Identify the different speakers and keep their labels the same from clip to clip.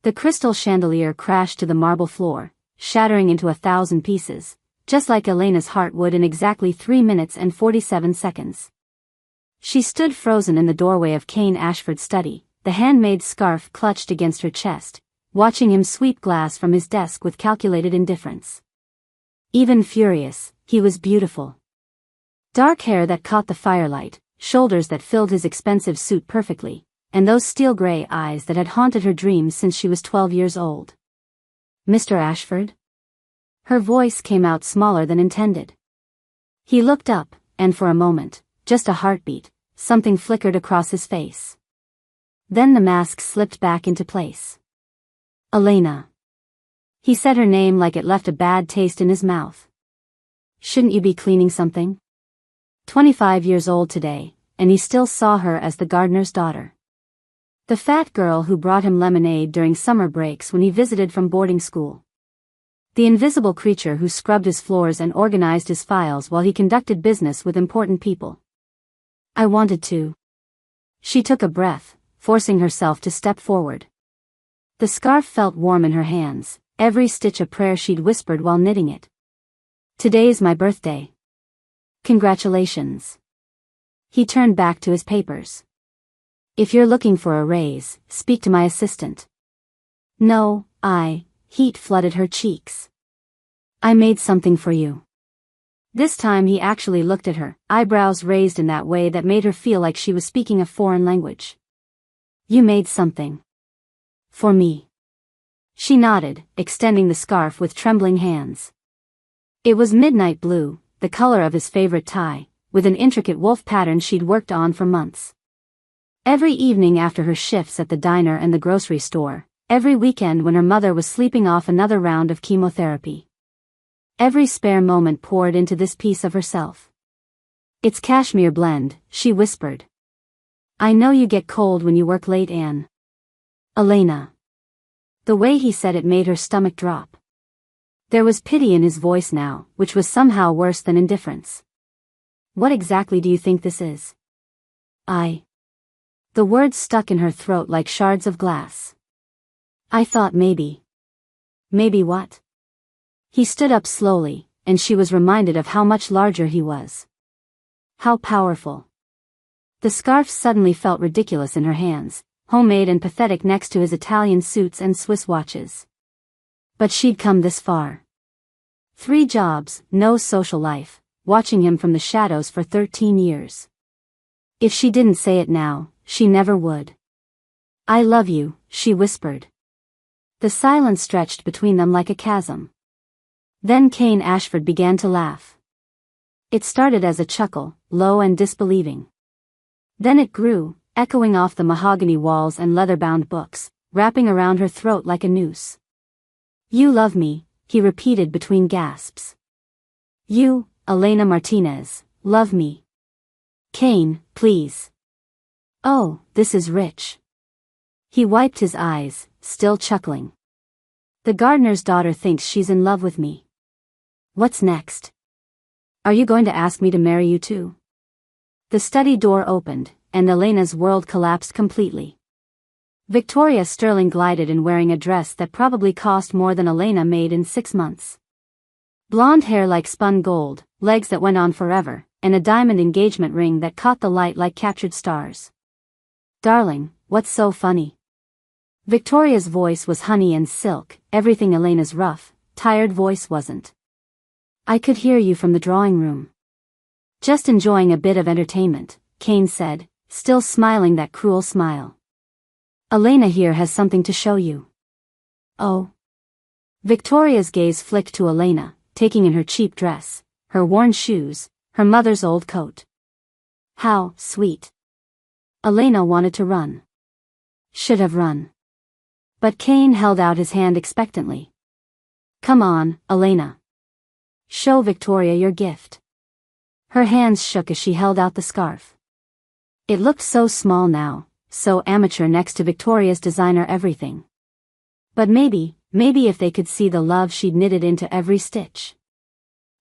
Speaker 1: The crystal chandelier crashed to the marble floor, shattering into 1,000 pieces, just like Elena's heart would in exactly 3 minutes and 47 seconds. She stood frozen in the doorway of Cain Ashford's study, the handmade scarf clutched against her chest, watching him sweep glass from his desk with calculated indifference. Even furious, he was beautiful. Dark hair that caught the firelight, shoulders that filled his expensive suit perfectly, and those steel-gray eyes that had haunted her dreams since she was 12 years old. "Mr. Ashford?" Her voice came out smaller than intended. He looked up, and for a moment, just a heartbeat, something flickered across his face. Then the mask slipped back into place. "Elena." He said her name like it left a bad taste in his mouth. "Shouldn't you be cleaning something?" 25 years old today, and he still saw her as the gardener's daughter. The fat girl who brought him lemonade during summer breaks when he visited from boarding school. The invisible creature who scrubbed his floors and organized his files while he conducted business with important people. "I wanted to." She took a breath, forcing herself to step forward. The scarf felt warm in her hands, every stitch a prayer she'd whispered while knitting it. "Today's my birthday." "Congratulations." He turned back to his papers. "If you're looking for a raise, speak to my assistant." "No, heat flooded her cheeks. "I made something for you." This time he actually looked at her, eyebrows raised in that way that made her feel like she was speaking a foreign language. "You made something. For me." She nodded, extending the scarf with trembling hands. It was midnight blue, the color of his favorite tie, with an intricate wolf pattern she'd worked on for months. Every evening after her shifts at the diner and the grocery store, every weekend when her mother was sleeping off another round of chemotherapy. Every spare moment poured into this piece of herself. "It's cashmere blend," she whispered. "I know you get cold when you work late, Anne." "Elena." The way he said it made her stomach drop. There was pity in his voice now, which was somehow worse than indifference. "What exactly do you think this is?" The words stuck in her throat like shards of glass. "I thought maybe." "Maybe what?" He stood up slowly, and she was reminded of how much larger he was. How powerful. The scarf suddenly felt ridiculous in her hands, homemade and pathetic next to his Italian suits and Swiss watches. But she'd come this far. 3 jobs, no social life, watching him from the shadows for 13 years. If she didn't say it now, she never would. "I love you," she whispered. The silence stretched between them like a chasm. Then Cain Ashford began to laugh. It started as a chuckle, low and disbelieving. Then it grew, echoing off the mahogany walls and leather-bound books, wrapping around her throat like a noose. "You love me," he repeated between gasps. "You, Elena Martinez, love me. Cain, please. Oh, this is rich." He wiped his eyes, still chuckling. "The gardener's daughter thinks she's in love with me. What's next? Are you going to ask me to marry you too?" The study door opened, and Elena's world collapsed completely. Victoria Sterling glided in wearing a dress that probably cost more than Elena made in 6 months. Blonde hair like spun gold, legs that went on forever, and a diamond engagement ring that caught the light like captured stars. "Darling, what's so funny?" Victoria's voice was honey and silk, everything Elena's rough, tired voice wasn't. "I could hear you from the drawing room." "Just enjoying a bit of entertainment," Cain said, still smiling that cruel smile. "Elena here has something to show you." "Oh." Victoria's gaze flicked to Elena, taking in her cheap dress, her worn shoes, her mother's old coat. How sweet. Elena wanted to run. Should have run. But Cain held out his hand expectantly. "Come on, Elena. Show Victoria your gift." Her hands shook as she held out the scarf. It looked so small now, so amateur next to Victoria's designer everything. But maybe if they could see the love she'd knitted into every stitch.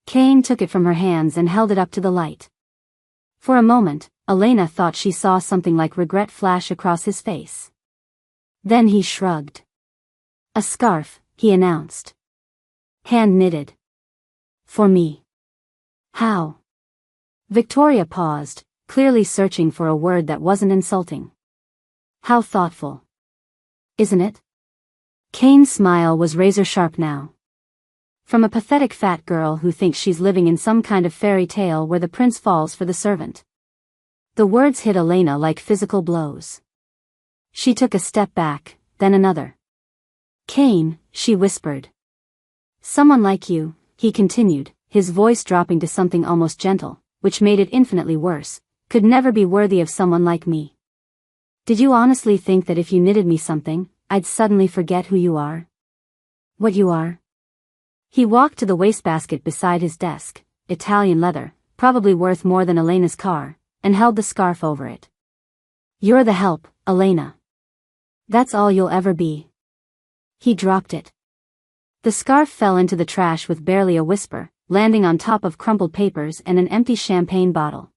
Speaker 1: Cain took it from her hands and held it up to the light. For a moment, Elena thought she saw something like regret flash across his face. Then he shrugged. A scarf, he announced. Hand knitted. For me. How? Victoria paused, clearly searching for a word that wasn't insulting. How thoughtful. Isn't it? Kane's smile was razor-sharp now. From a pathetic fat girl who thinks she's living in some kind of fairy tale where the prince falls for the servant. The words hit Elena like physical blows. She took a step back, then another. Kane, she whispered. Someone like you, he continued, his voice dropping to something almost gentle, which made it infinitely worse, could never be worthy of someone like me. Did you honestly think that if you knitted me something, I'd suddenly forget who you are? What you are? He walked to the wastebasket beside his desk, Italian leather, probably worth more than Elena's car, and held the scarf over it. You're the help, Elena. That's all you'll ever be. He dropped it. The scarf fell into the trash with barely a whisper, landing on top of crumpled papers and an empty champagne bottle.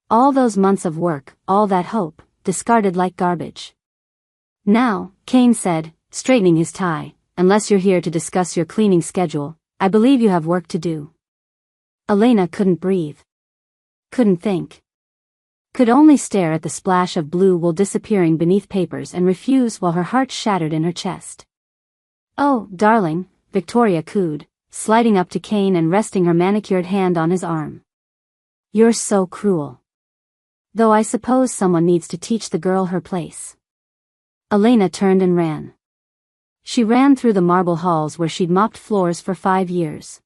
Speaker 1: All those months of work, all that hope, discarded like garbage. Now, Kane said, straightening his tie, unless you're here to discuss your cleaning schedule, I believe you have work to do. Elena couldn't breathe. Couldn't think. Could only stare at the splash of blue wool disappearing beneath papers and refuse while her heart shattered in her chest. Oh, darling, Victoria cooed, sliding up to Kane and resting her manicured hand on his arm. You're so cruel. Though I suppose someone needs to teach the girl her place. Elena turned and ran. She ran through the marble halls where she'd mopped floors for 5 years.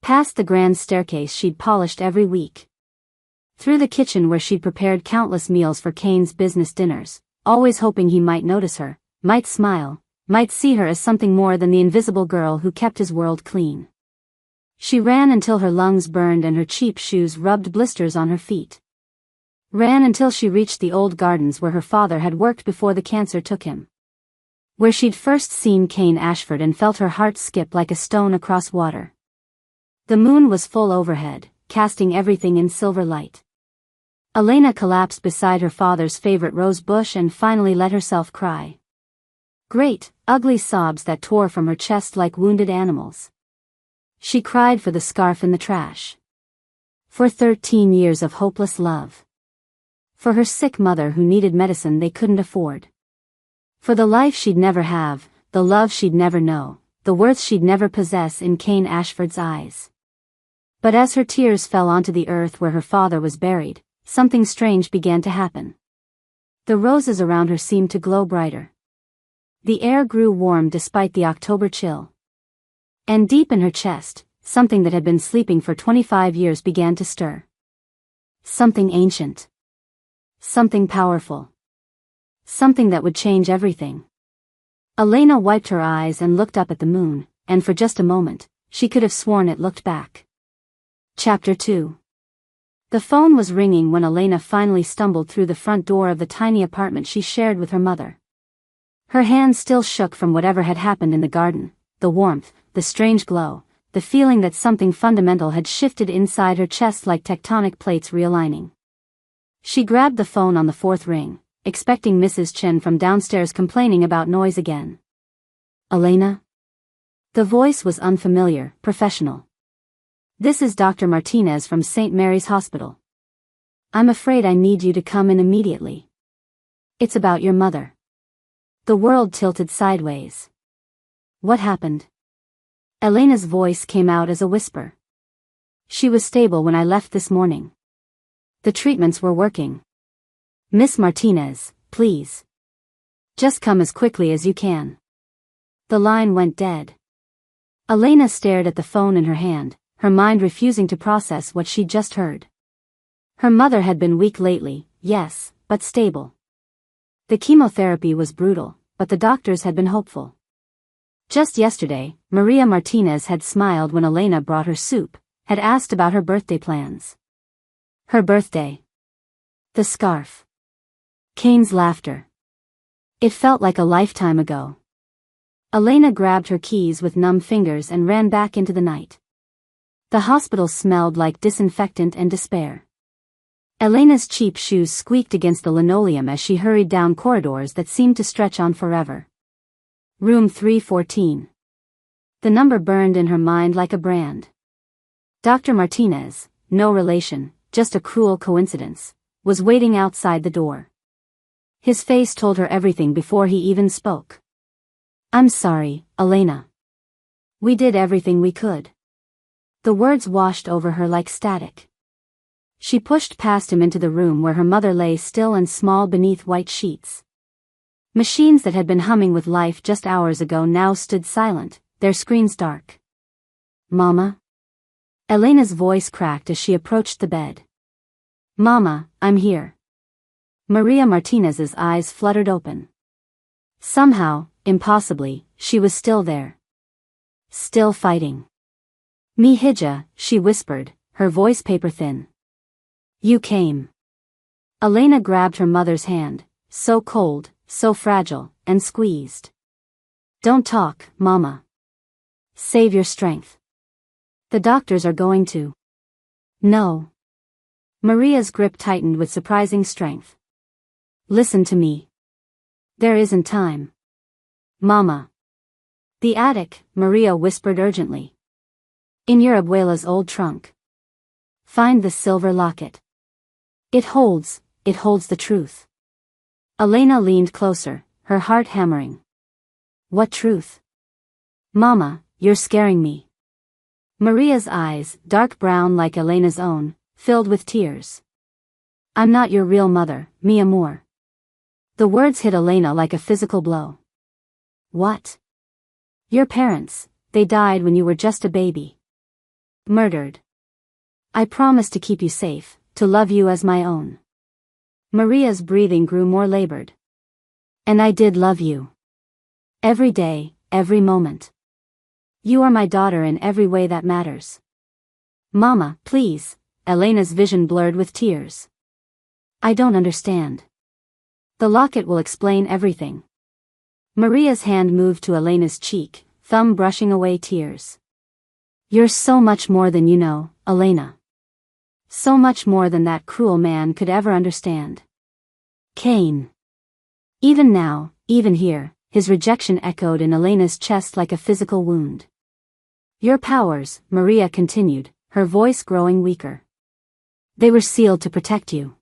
Speaker 1: Past the grand staircase she'd polished every week. Through the kitchen where she'd prepared countless meals for Kane's business dinners, always hoping he might notice her, might smile, might see her as something more than the invisible girl who kept his world clean. She ran until her lungs burned and her cheap shoes rubbed blisters on her feet. Ran until she reached the old gardens where her father had worked before the cancer took him. Where she'd first seen Kane Ashford and felt her heart skip like a stone across water. The moon was full overhead, casting everything in silver light. Elena collapsed beside her father's favorite rose bush and finally let herself cry. Great, ugly sobs that tore from her chest like wounded animals. She cried for the scarf in the trash. For 13 years of hopeless love. For her sick mother who needed medicine they couldn't afford. For the life she'd never have, the love she'd never know, the worth she'd never possess in Kane Ashford's eyes. But as her tears fell onto the earth where her father was buried, something strange began to happen. The roses around her seemed to glow brighter. The air grew warm despite the October chill. And deep in her chest, something that had been sleeping for 25 years began to stir. Something ancient. Something powerful. Something that would change everything. Elena wiped her eyes and looked up at the moon, and for just a moment, she could have sworn it looked back. Chapter 2. The phone was ringing when Elena finally stumbled through the front door of the tiny apartment she shared with her mother. Her hands still shook from whatever had happened in the garden, the warmth, the strange glow, the feeling that something fundamental had shifted inside her chest like tectonic plates realigning. She grabbed the phone on the 4th ring, expecting Mrs. Chen from downstairs complaining about noise again. Elena? The voice was unfamiliar, professional. This is Dr. Martinez from St. Mary's Hospital. I'm afraid I need you to come in immediately. It's about your mother. The world tilted sideways. What happened? Elena's voice came out as a whisper. She was stable when I left this morning. The treatments were working. Miss Martinez, please. Just come as quickly as you can. The line went dead. Elena stared at the phone in her hand, her mind refusing to process what she'd just heard. Her mother had been weak lately, yes, but stable. The chemotherapy was brutal, but the doctors had been hopeful. Just yesterday, Maria Martinez had smiled when Elena brought her soup, had asked about her birthday plans. Her birthday. The scarf. Kane's laughter. It felt like a lifetime ago. Elena grabbed her keys with numb fingers and ran back into the night. The hospital smelled like disinfectant and despair. Elena's cheap shoes squeaked against the linoleum as she hurried down corridors that seemed to stretch on forever. Room 314. The number burned in her mind like a brand. Dr. Martinez, no relation, just a cruel coincidence, was waiting outside the door. His face told her everything before he even spoke. "I'm sorry, Elena. We did everything we could." The words washed over her like static. She pushed past him into the room where her mother lay still and small beneath white sheets. Machines that had been humming with life just hours ago now stood silent, their screens dark. "Mama?" Elena's voice cracked as she approached the bed. "Mama, I'm here." Maria Martinez's eyes fluttered open. Somehow, impossibly, she was still there. Still fighting. "Mi hija," she whispered, her voice paper-thin. "You came." Elena grabbed her mother's hand, so cold, so fragile, and squeezed. "Don't talk, Mama. Save your strength. The doctors are going to." "No." Maria's grip tightened with surprising strength. "Listen to me. There isn't time." "Mama." "The attic," Maria whispered urgently. "In your abuela's old trunk. Find the silver locket. It holds the truth." Elena leaned closer, her heart hammering. "What truth?" "Mama, you're scaring me." Maria's eyes, dark brown like Elena's own, filled with tears. "I'm not your real mother, mi amor." The words hit Elena like a physical blow. "What?" "Your parents, they died when you were just a baby. Murdered. I promised to keep you safe, to love you as my own." Maria's breathing grew more labored. "And I did love you. Every day, every moment. You are my daughter in every way that matters." "Mama, please." Elena's vision blurred with tears. "I don't understand." "The locket will explain everything." Maria's hand moved to Elena's cheek, thumb brushing away tears. "You're so much more than you know, Elena. So much more than that cruel man could ever understand. Cain." Even now, even here, his rejection echoed in Elena's chest like a physical wound. "Your powers," Maria continued, her voice growing weaker. "They were sealed to protect you.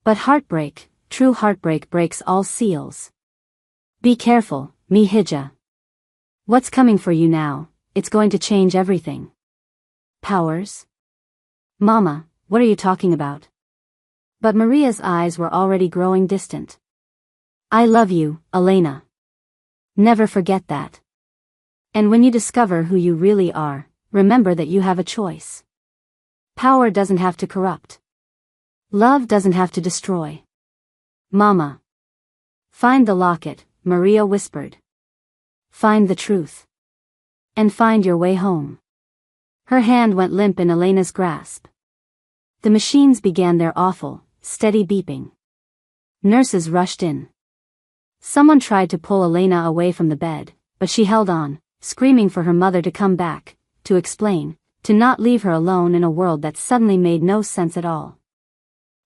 Speaker 1: But heartbreak, true heartbreak breaks all seals. Be careful, mi hija. What's coming for you now, it's going to change everything." "Powers?" "Mama, what are you talking about?" But Maria's eyes were already growing distant. "I love you, Elena. Never forget that. And when you discover who you really are, remember that you have a choice. Power doesn't have to corrupt. Love doesn't have to destroy." "Mama." "Find the locket," Maria whispered. "Find the truth. And find your way home." Her hand went limp in Elena's grasp. The machines began their awful, steady beeping. Nurses rushed in. Someone tried to pull Elena away from the bed, but she held on, screaming for her mother to come back, to explain, to not leave her alone in a world that suddenly made no sense at all.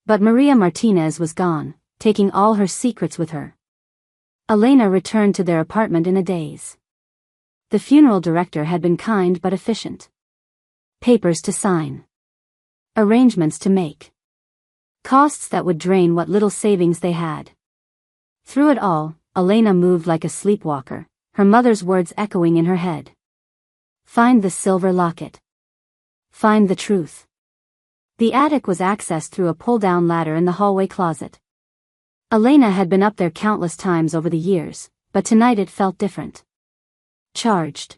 Speaker 1: But Maria Martinez was gone, taking all her secrets with her. Elena returned to their apartment in a daze. The funeral director had been kind but efficient. Papers to sign. Arrangements to make. Costs that would drain what little savings they had. Through it all, Elena moved like a sleepwalker, her mother's words echoing in her head. Find the silver locket. Find the truth. The attic was accessed through a pull-down ladder in the hallway closet. Elena had been up there countless times over the years, but tonight it felt different. Charged.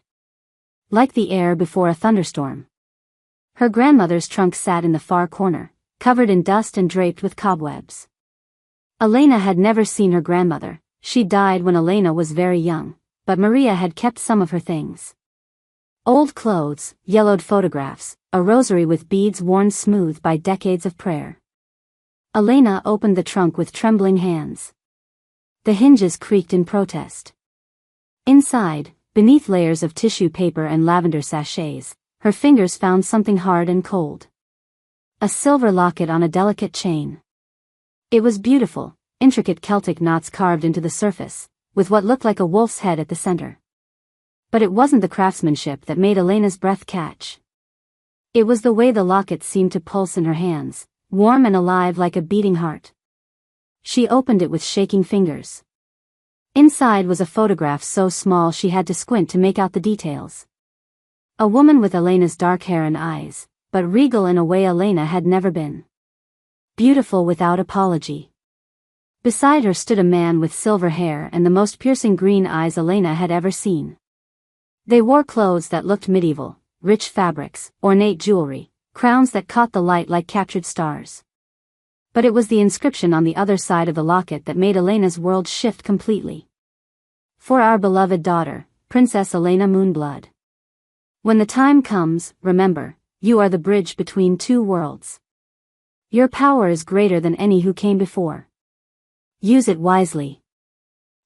Speaker 1: Like the air before a thunderstorm. Her grandmother's trunk sat in the far corner, covered in dust and draped with cobwebs. Elena had never seen her grandmother, she died when Elena was very young, but Maria had kept some of her things. Old clothes, yellowed photographs, a rosary with beads worn smooth by decades of prayer. Elena opened the trunk with trembling hands. The hinges creaked in protest. Inside, beneath layers of tissue paper and lavender sachets, her fingers found something hard and cold. A silver locket on a delicate chain. It was beautiful, intricate Celtic knots carved into the surface, with what looked like a wolf's head at the center. But it wasn't the craftsmanship that made Elena's breath catch. It was the way the locket seemed to pulse in her hands, warm and alive like a beating heart. She opened it with shaking fingers. Inside was a photograph so small she had to squint to make out the details. A woman with Elena's dark hair and eyes, but regal in a way Elena had never been. Beautiful without apology. Beside her stood a man with silver hair and the most piercing green eyes Elena had ever seen. They wore clothes that looked medieval, rich fabrics, ornate jewelry, crowns that caught the light like captured stars. But it was the inscription on the other side of the locket that made Elena's world shift completely. For our beloved daughter, Princess Elena Moonblood. When the time comes, remember, you are the bridge between two worlds. Your power is greater than any who came before. Use it wisely.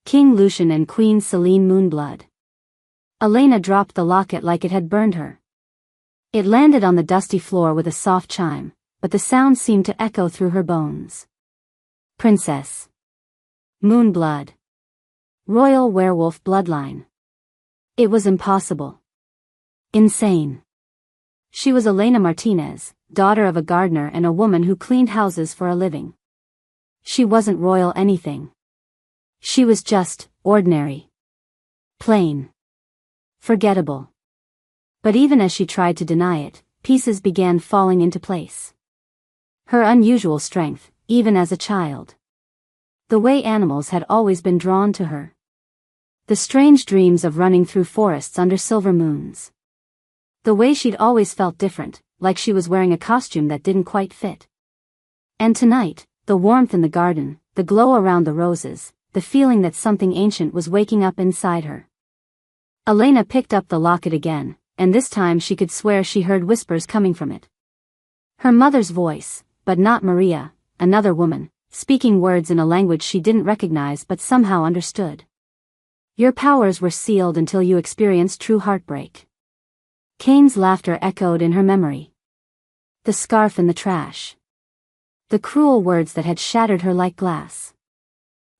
Speaker 1: King Lucian and Queen Selene Moonblood. Elena dropped the locket like it had burned her. It landed on the dusty floor with a soft chime, but the sound seemed to echo through her bones. Princess Moonblood. Royal werewolf bloodline. It was impossible. Insane. She was Elena Martinez, daughter of a gardener and a woman who cleaned houses for a living. She wasn't royal anything. She was just ordinary. Plain. Forgettable. But even as she tried to deny it, pieces began falling into place. Her unusual strength, even as a child. The way animals had always been drawn to her. The strange dreams of running through forests under silver moons. The way she'd always felt different, like she was wearing a costume that didn't quite fit. And tonight, the warmth in the garden, the glow around the roses, the feeling that something ancient was waking up inside her. Elena picked up the locket again, and this time she could swear she heard whispers coming from it. Her mother's voice, but not Maria, another woman, speaking words in a language she didn't recognize but somehow understood. Your powers were sealed until you experienced true heartbreak. Kane's laughter echoed in her memory. The scarf in the trash. The cruel words that had shattered her like glass.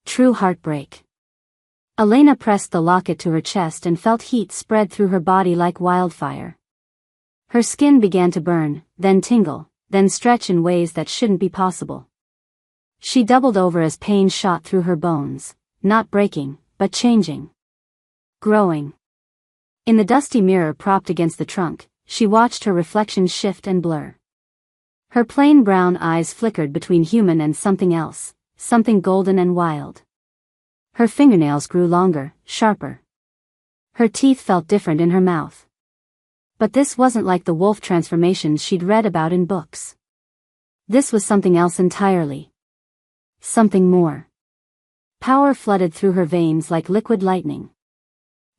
Speaker 1: True heartbreak. Elena pressed the locket to her chest and felt heat spread through her body like wildfire. Her skin began to burn, then tingle, then stretch in ways that shouldn't be possible. She doubled over as pain shot through her bones, not breaking, but changing. Growing. In the dusty mirror propped against the trunk, she watched her reflection shift and blur. Her plain brown eyes flickered between human and something else, something golden and wild. Her fingernails grew longer, sharper. Her teeth felt different in her mouth. But this wasn't like the wolf transformations she'd read about in books. This was something else entirely. Something more. Power flooded through her veins like liquid lightning.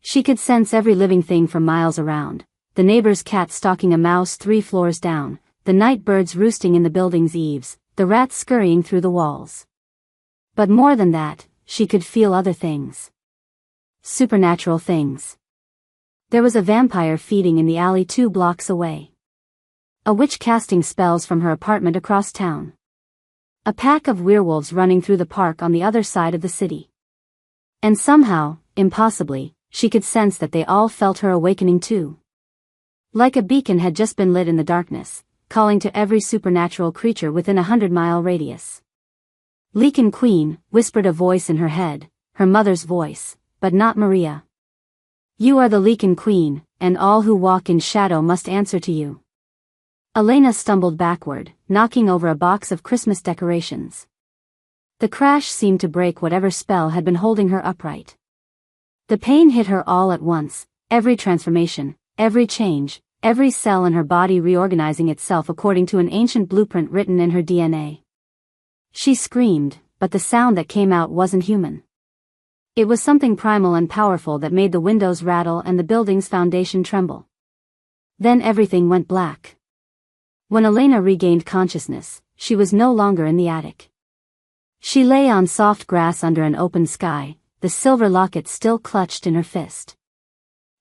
Speaker 1: She could sense every living thing for miles around, the neighbor's cat stalking a mouse 3 floors down, the night birds roosting in the building's eaves, the rats scurrying through the walls. But more than that, she could feel other things. Supernatural things. There was a vampire feeding in the alley 2 blocks away. A witch casting spells from her apartment across town. A pack of werewolves running through the park on the other side of the city. And somehow, impossibly, she could sense that they all felt her awakening too. Like a beacon had just been lit in the darkness, calling to every supernatural creature within a 100-mile radius. Leakin Queen, whispered a voice in her head, her mother's voice, but not Maria. You are the Leakin Queen, and all who walk in shadow must answer to you. Elena stumbled backward, knocking over a box of Christmas decorations. The crash seemed to break whatever spell had been holding her upright. The pain hit her all at once, every transformation, every change, every cell in her body reorganizing itself according to an ancient blueprint written in her DNA. She screamed, but the sound that came out wasn't human. It was something primal and powerful that made the windows rattle and the building's foundation tremble. Then everything went black. When Elena regained consciousness, she was no longer in the attic. She lay on soft grass under an open sky, the silver locket still clutched in her fist.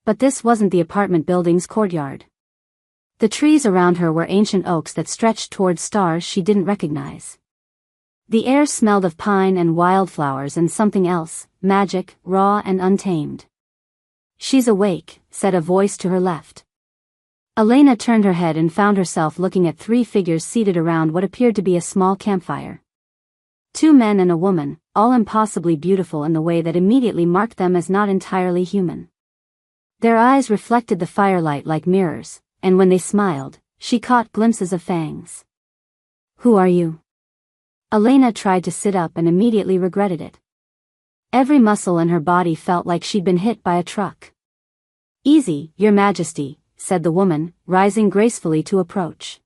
Speaker 1: But this wasn't the apartment building's courtyard. The trees around her were ancient oaks that stretched toward stars she didn't recognize. The air smelled of pine and wildflowers and something else, magic, raw and untamed. "She's awake," said a voice to her left. Elena turned her head and found herself looking at 3 figures seated around what appeared to be a small campfire. 2 men and a woman, all impossibly beautiful in the way that immediately marked them as not entirely human. Their eyes reflected the firelight like mirrors, and when they smiled, she caught glimpses of fangs. "Who are you?" Elena tried to sit up and immediately regretted it. Every muscle in her body felt like she'd been hit by a truck. "Easy, Your Majesty," said the woman, rising gracefully to approach.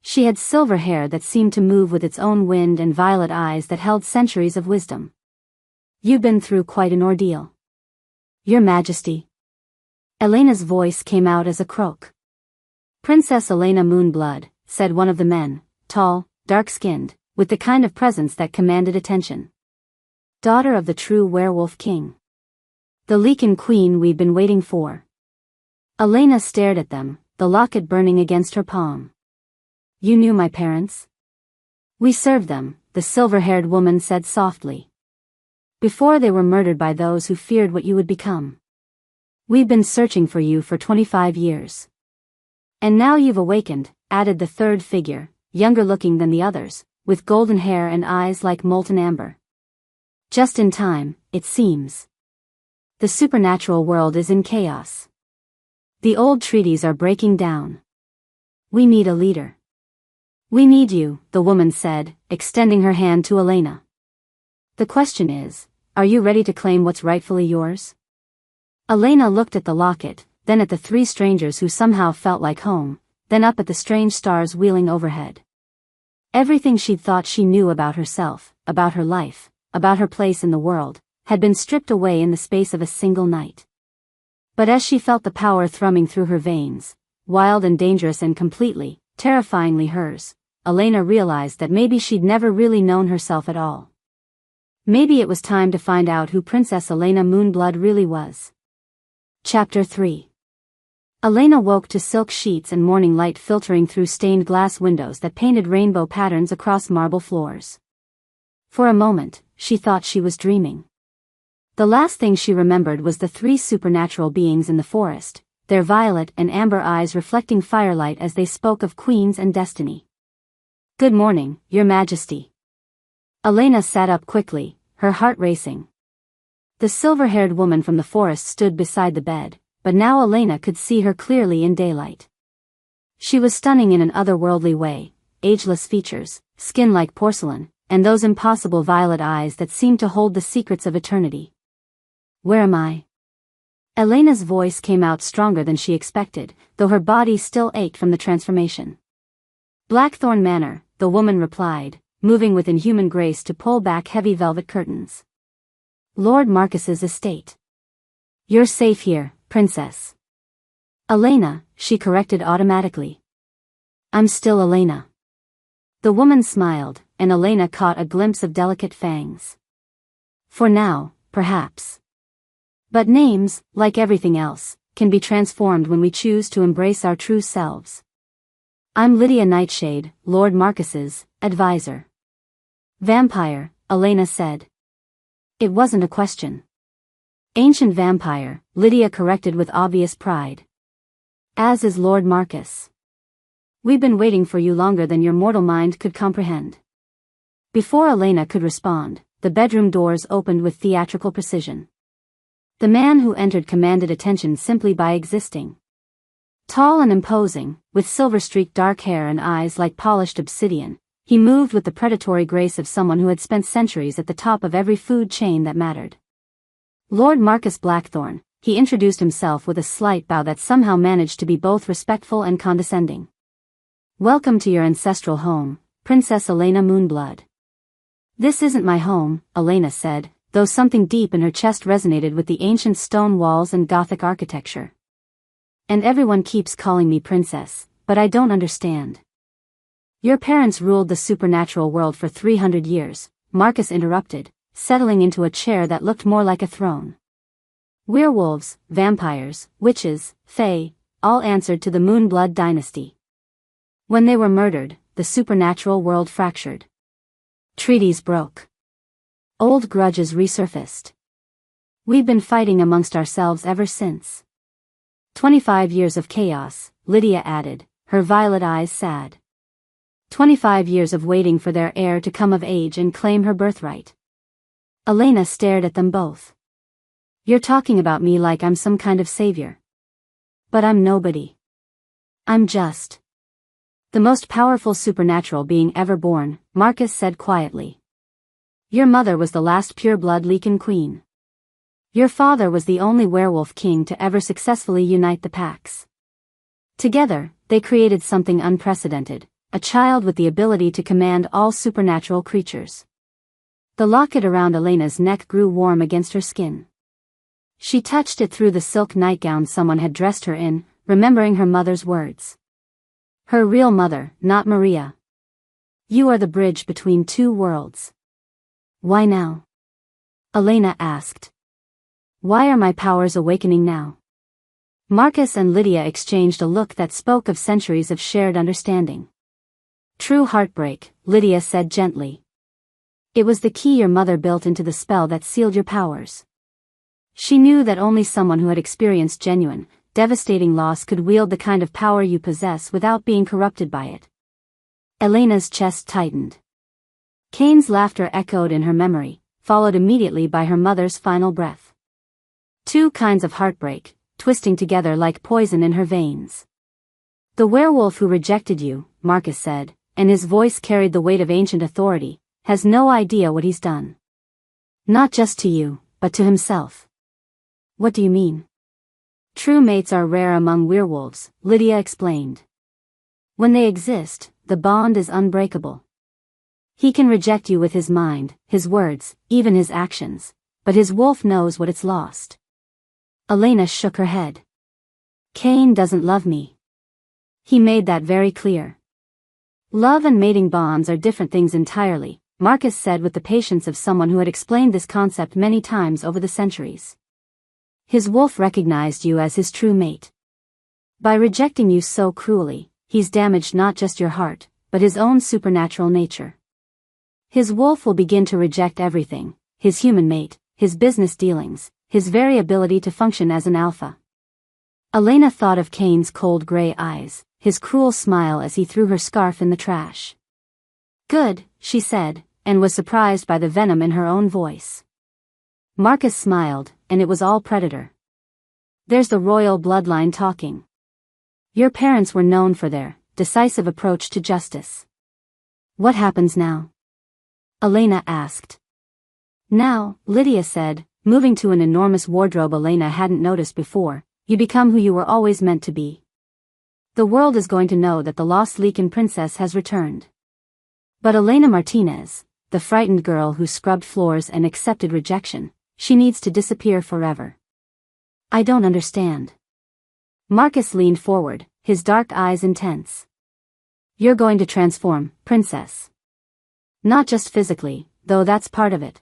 Speaker 1: She had silver hair that seemed to move with its own wind and violet eyes that held centuries of wisdom. "You've been through quite an ordeal." "Your Majesty." Elena's voice came out as a croak. "Princess Elena Moonblood," said one of the men, tall, dark-skinned, with the kind of presence that commanded attention. "Daughter of the true werewolf king. The Lycan queen we've been waiting for." Elena stared at them, the locket burning against her palm. "You knew my parents?" "We served them," the silver-haired woman said softly. "Before they were murdered by those who feared what you would become. We've been searching for you for 25 years. And now you've awakened," added the third figure, younger looking than the others, with golden hair and eyes like molten amber. "Just in time, it seems. The supernatural world is in chaos. The old treaties are breaking down. We need a leader." "We need you," the woman said, extending her hand to Elena. "The question is, are you ready to claim what's rightfully yours?" Elena looked at the locket, then at the 3 strangers who somehow felt like home, then up at the strange stars wheeling overhead. Everything she'd thought she knew about herself, about her life, about her place in the world, had been stripped away in the space of a single night. But as she felt the power thrumming through her veins, wild and dangerous and completely, terrifyingly hers, Elena realized that maybe she'd never really known herself at all. Maybe it was time to find out who Princess Elena Moonblood really was. Chapter 3. Elena woke to silk sheets and morning light filtering through stained glass windows that painted rainbow patterns across marble floors. For a moment, she thought she was dreaming. The last thing she remembered was the 3 supernatural beings in the forest, their violet and amber eyes reflecting firelight as they spoke of queens and destiny. "Good morning, Your Majesty." Elena sat up quickly, her heart racing. The silver-haired woman from the forest stood beside the bed, but now Elena could see her clearly in daylight. She was stunning in an otherworldly way, ageless features, skin like porcelain, and those impossible violet eyes that seemed to hold the secrets of eternity. "Where am I?" Elena's voice came out stronger than she expected, though her body still ached from the transformation. "Blackthorn Manor," the woman replied, moving with inhuman grace to pull back heavy velvet curtains. "Lord Marcus's estate." "You're safe here, Princess." "Elena," she corrected automatically. "I'm still Elena." The woman smiled, and Elena caught a glimpse of delicate fangs. "For now, perhaps. But names, like everything else, can be transformed when we choose to embrace our true selves. I'm Lydia Nightshade, Lord Marcus's advisor." "Vampire," Elena said. It wasn't a question. "Ancient vampire," Lydia corrected with obvious pride. "As is Lord Marcus. We've been waiting for you longer than your mortal mind could comprehend." Before Elena could respond, the bedroom doors opened with theatrical precision. The man who entered commanded attention simply by existing. Tall and imposing, with silver-streaked dark hair and eyes like polished obsidian, he moved with the predatory grace of someone who had spent centuries at the top of every food chain that mattered. "Lord Marcus Blackthorn," he introduced himself with a slight bow that somehow managed to be both respectful and condescending. "Welcome to your ancestral home, Princess Elena Moonblood." "This isn't my home," Elena said, though something deep in her chest resonated with the ancient stone walls and Gothic architecture. "And everyone keeps calling me princess, but I don't understand." "Your parents ruled the supernatural world for 300 years, Marcus interrupted, settling into a chair that looked more like a throne. "Werewolves, vampires, witches, fae, all answered to the Moonblood dynasty. When they were murdered, the supernatural world fractured. Treaties broke. Old grudges resurfaced. We've been fighting amongst ourselves ever since. 25 years of chaos, Lydia added, her violet eyes sad. 25 years of waiting for their heir to come of age and claim her birthright. Elena stared at them both. You're talking about me like I'm some kind of savior. But I'm nobody. I'm just the most powerful supernatural being ever born, Marcus said quietly. Your mother was the last pure-blood Leakin queen. Your father was the only werewolf king to ever successfully unite the packs. Together, they created something unprecedented, a child with the ability to command all supernatural creatures. The locket around Elena's neck grew warm against her skin. She touched it through the silk nightgown someone had dressed her in, remembering her mother's words. Her real mother, not Maria. You are the bridge between two worlds. Why now? Elena asked. Why are my powers awakening now? Marcus and Lydia exchanged a look that spoke of centuries of shared understanding. True heartbreak, Lydia said gently. It was the key your mother built into the spell that sealed your powers. She knew that only someone who had experienced genuine, devastating loss could wield the kind of power you possess without being corrupted by it. Elena's chest tightened. Kane's laughter echoed in her memory, followed immediately by her mother's final breath. Two kinds of heartbreak, twisting together like poison in her veins. The werewolf who rejected you, Marcus said, and his voice carried the weight of ancient authority, has no idea what he's done. Not just to you, but to himself. What do you mean? True mates are rare among werewolves, Lydia explained. When they exist, the bond is unbreakable. He can reject you with his mind, his words, even his actions, but his wolf knows what it's lost. Elena shook her head. Kane doesn't love me. He made that very clear. Love and mating bonds are different things entirely, Marcus said with the patience of someone who had explained this concept many times over the centuries. His wolf recognized you as his true mate. By rejecting you so cruelly, he's damaged not just your heart, but his own supernatural nature. His wolf will begin to reject everything, his human mate, his business dealings, his very ability to function as an alpha. Elena thought of Kane's cold gray eyes, his cruel smile as he threw her scarf in the trash. Good, she said, and was surprised by the venom in her own voice. Marcus smiled, and it was all predator. There's the royal bloodline talking. Your parents were known for their decisive approach to justice. What happens now? Elena asked. Now, Lydia said, moving to an enormous wardrobe Elena hadn't noticed before, you become who you were always meant to be. The world is going to know that the lost Leakin princess has returned. But Elena Martinez, the frightened girl who scrubbed floors and accepted rejection, she needs to disappear forever. I don't understand. Marcus leaned forward, his dark eyes intense. You're going to transform, princess. Not just physically, though that's part of it.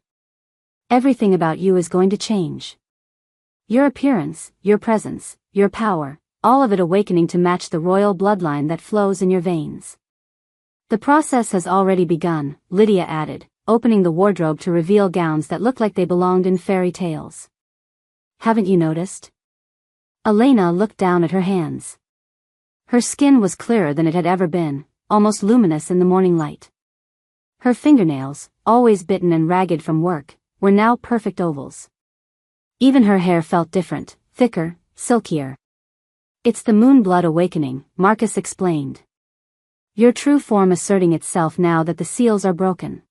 Speaker 1: Everything about you is going to change. Your appearance, your presence, your power, all of it awakening to match the royal bloodline that flows in your veins. The process has already begun, Lydia added, opening the wardrobe to reveal gowns that looked like they belonged in fairy tales. Haven't you noticed? Elena looked down at her hands. Her skin was clearer than it had ever been, almost luminous in the morning light. Her fingernails, always bitten and ragged from work, were now perfect ovals. Even her hair felt different, thicker, silkier. It's the moon blood awakening, Marcus explained. Your true form asserting itself now that the seals are broken.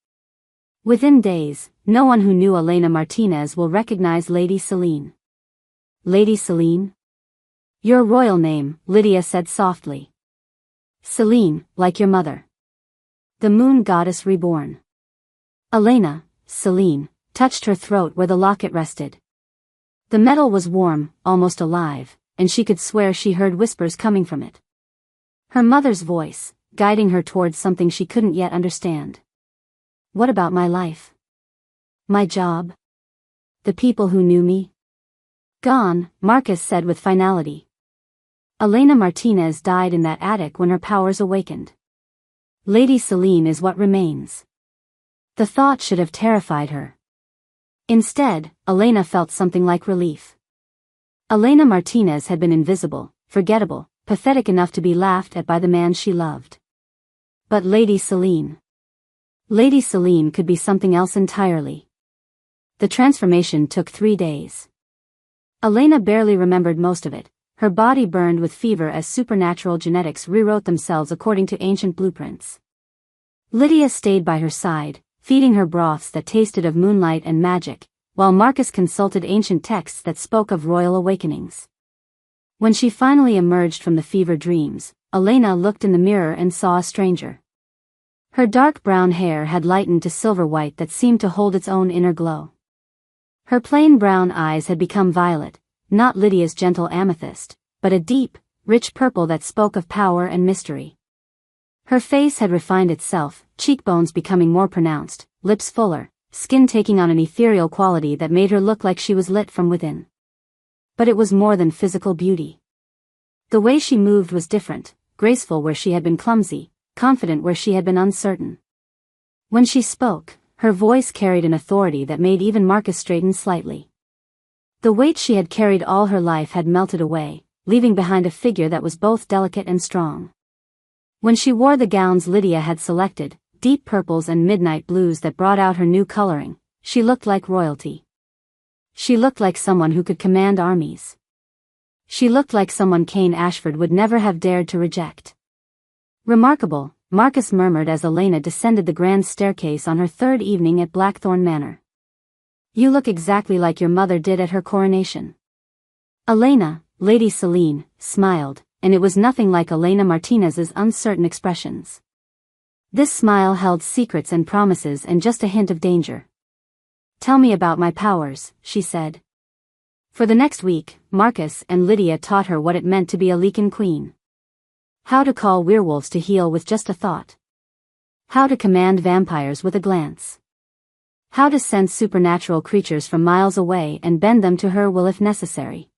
Speaker 1: Within days, no one who knew Elena Martinez will recognize Lady Celine. Lady Celine? Your royal name, Lydia said softly. Celine, like your mother. The moon goddess reborn. Elena, Celine, touched her throat where the locket rested. The metal was warm, almost alive, and she could swear she heard whispers coming from it. Her mother's voice, guiding her towards something she couldn't yet understand. What about my life? My job? The people who knew me? Gone, Marcus said with finality. Elena Martinez died in that attic when her powers awakened. Lady Celine is what remains. The thought should have terrified her. Instead, Elena felt something like relief. Elena Martinez had been invisible, forgettable, pathetic enough to be laughed at by the man she loved. But Lady Celine. Lady Celine could be something else entirely. The transformation took 3 days. Elena barely remembered most of it. Her body burned with fever as supernatural genetics rewrote themselves according to ancient blueprints. Lydia stayed by her side, feeding her broths that tasted of moonlight and magic, while Marcus consulted ancient texts that spoke of royal awakenings. When she finally emerged from the fever dreams, Elena looked in the mirror and saw a stranger. Her dark brown hair had lightened to silver white that seemed to hold its own inner glow. Her plain brown eyes had become violet, not Lydia's gentle amethyst, but a deep, rich purple that spoke of power and mystery. Her face had refined itself, cheekbones becoming more pronounced, lips fuller, skin taking on an ethereal quality that made her look like she was lit from within. But it was more than physical beauty. The way she moved was different, graceful where she had been clumsy, confident where she had been uncertain. When she spoke, her voice carried an authority that made even Marcus straighten slightly. The weight she had carried all her life had melted away, leaving behind a figure that was both delicate and strong. When she wore the gowns Lydia had selected, deep purples and midnight blues that brought out her new coloring, she looked like royalty. She looked like someone who could command armies. She looked like someone Cain Ashford would never have dared to reject. Remarkable, Marcus murmured as Elena descended the grand staircase on her 3rd evening at Blackthorn Manor. You look exactly like your mother did at her coronation. Elena, Lady Celine, smiled, and it was nothing like Elena Martinez's uncertain expressions. This smile held secrets and promises and just a hint of danger. Tell me about my powers, she said. For the next week, Marcus and Lydia taught her what it meant to be a Lycan queen. How to call werewolves to heel with just a thought. How to command vampires with a glance. How to sense supernatural creatures from miles away and bend them to her will if necessary.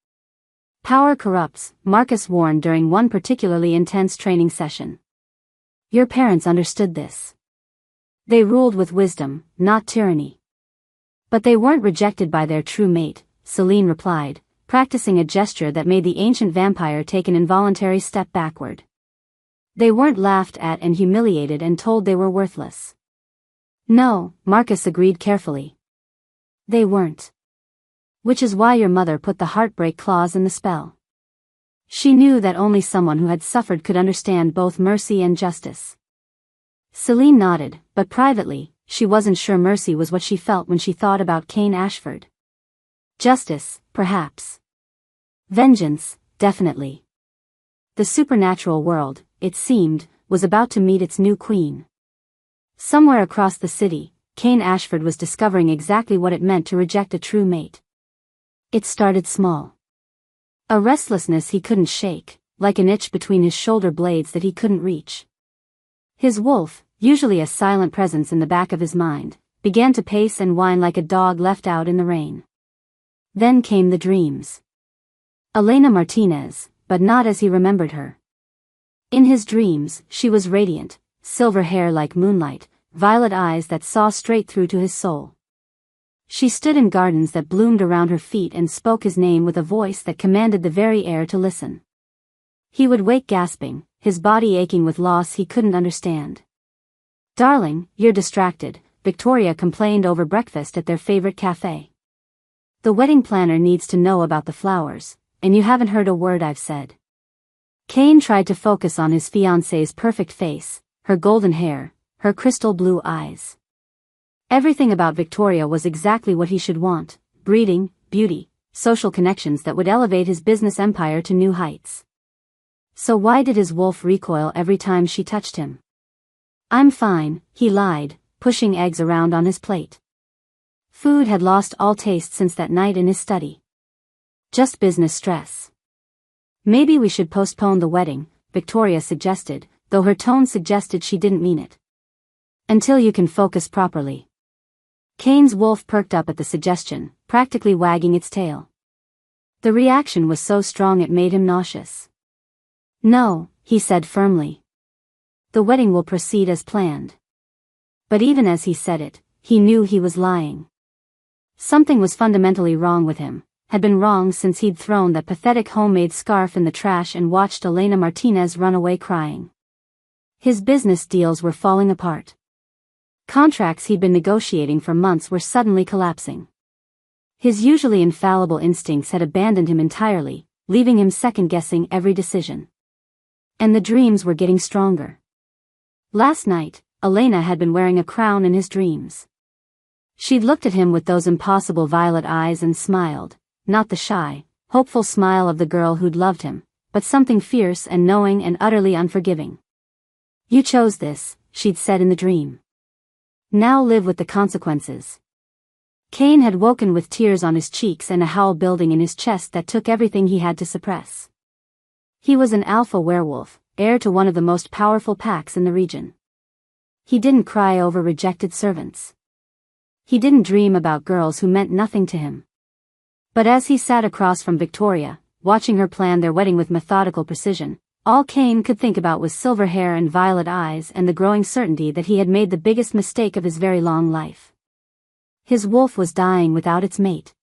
Speaker 1: Power corrupts, Marcus warned during one particularly intense training session. Your parents understood this. They ruled with wisdom, not tyranny. But they weren't rejected by their true mate, Celine replied, practicing a gesture that made the ancient vampire take an involuntary step backward. They weren't laughed at and humiliated and told they were worthless. No, Marcus agreed carefully. They weren't. Which is why your mother put the heartbreak clause in the spell. She knew that only someone who had suffered could understand both mercy and justice. Celine nodded, but privately, she wasn't sure mercy was what she felt when she thought about Cain Ashford. Justice, perhaps. Vengeance, definitely. The supernatural world, it seemed, was about to meet its new queen. Somewhere across the city, Cain Ashford was discovering exactly what it meant to reject a true mate. It started small. A restlessness he couldn't shake, like an itch between his shoulder blades that he couldn't reach. His wolf, usually a silent presence in the back of his mind, began to pace and whine like a dog left out in the rain. Then came the dreams. Elena Martinez, but not as he remembered her. In his dreams, she was radiant, silver hair like moonlight, violet eyes that saw straight through to his soul. She stood in gardens that bloomed around her feet and spoke his name with a voice that commanded the very air to listen. He would wake gasping, his body aching with loss he couldn't understand. Darling, you're distracted, Victoria complained over breakfast at their favorite cafe. The wedding planner needs to know about the flowers, and you haven't heard a word I've said. Cain tried to focus on his fiancée's perfect face, her golden hair, her crystal blue eyes. Everything about Victoria was exactly what he should want: breeding, beauty, social connections that would elevate his business empire to new heights. So why did his wolf recoil every time she touched him? I'm fine, he lied, pushing eggs around on his plate. Food had lost all taste since that night in his study. Just business stress. Maybe we should postpone the wedding, Victoria suggested, though her tone suggested she didn't mean it. Until you can focus properly. Cain's wolf perked up at the suggestion, practically wagging its tail. The reaction was so strong it made him nauseous. No, he said firmly. The wedding will proceed as planned. But even as he said it, he knew he was lying. Something was fundamentally wrong with him, had been wrong since he'd thrown that pathetic homemade scarf in the trash and watched Elena Martinez run away crying. His business deals were falling apart. Contracts he'd been negotiating for months were suddenly collapsing. His usually infallible instincts had abandoned him entirely, leaving him second-guessing every decision. And the dreams were getting stronger. Last night, Elena had been wearing a crown in his dreams. She'd looked at him with those impossible violet eyes and smiled, not the shy, hopeful smile of the girl who'd loved him, but something fierce and knowing and utterly unforgiving. "You chose this," she'd said in the dream. "Now live with the consequences." Cain had woken with tears on his cheeks and a howl building in his chest that took everything he had to suppress. He was an alpha werewolf, heir to one of the most powerful packs in the region. He didn't cry over rejected servants. He didn't dream about girls who meant nothing to him. But as he sat across from Victoria, watching her plan their wedding with methodical precision, all Cain could think about was silver hair and violet eyes and the growing certainty that he had made the biggest mistake of his very long life. His wolf was dying without its mate.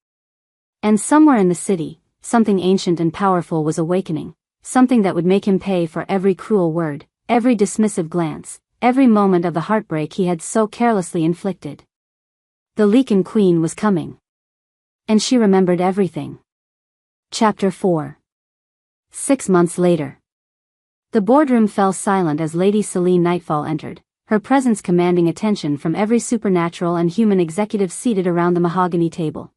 Speaker 1: And somewhere in the city, something ancient and powerful was awakening, something that would make him pay for every cruel word, every dismissive glance, every moment of the heartbreak he had so carelessly inflicted. The Leakin Queen was coming. And she remembered everything. Chapter 4. 6 months later. The boardroom fell silent as Lady Selene Nightfall entered, her presence commanding attention from every supernatural and human executive seated around the mahogany table.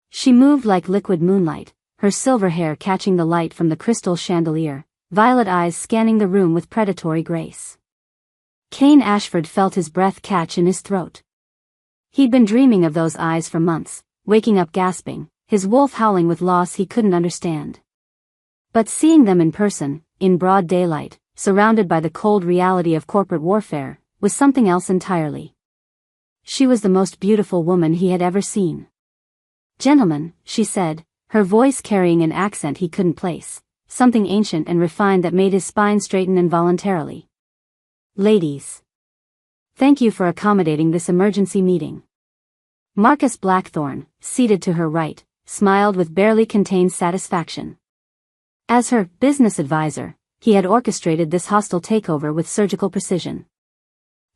Speaker 1: She moved like liquid moonlight, her silver hair catching the light from the crystal chandelier, violet eyes scanning the room with predatory grace. Cain Ashford felt his breath catch in his throat. He'd been dreaming of those eyes for months, waking up gasping, his wolf howling with loss he couldn't understand. But seeing them in person, in broad daylight, surrounded by the cold reality of corporate warfare, was something else entirely. She was the most beautiful woman he had ever seen. "Gentlemen," she said, her voice carrying an accent he couldn't place, something ancient and refined that made his spine straighten involuntarily. "Ladies. Thank you for accommodating this emergency meeting." Marcus Blackthorne, seated to her right, smiled with barely contained satisfaction. As her business advisor, he had orchestrated this hostile takeover with surgical precision.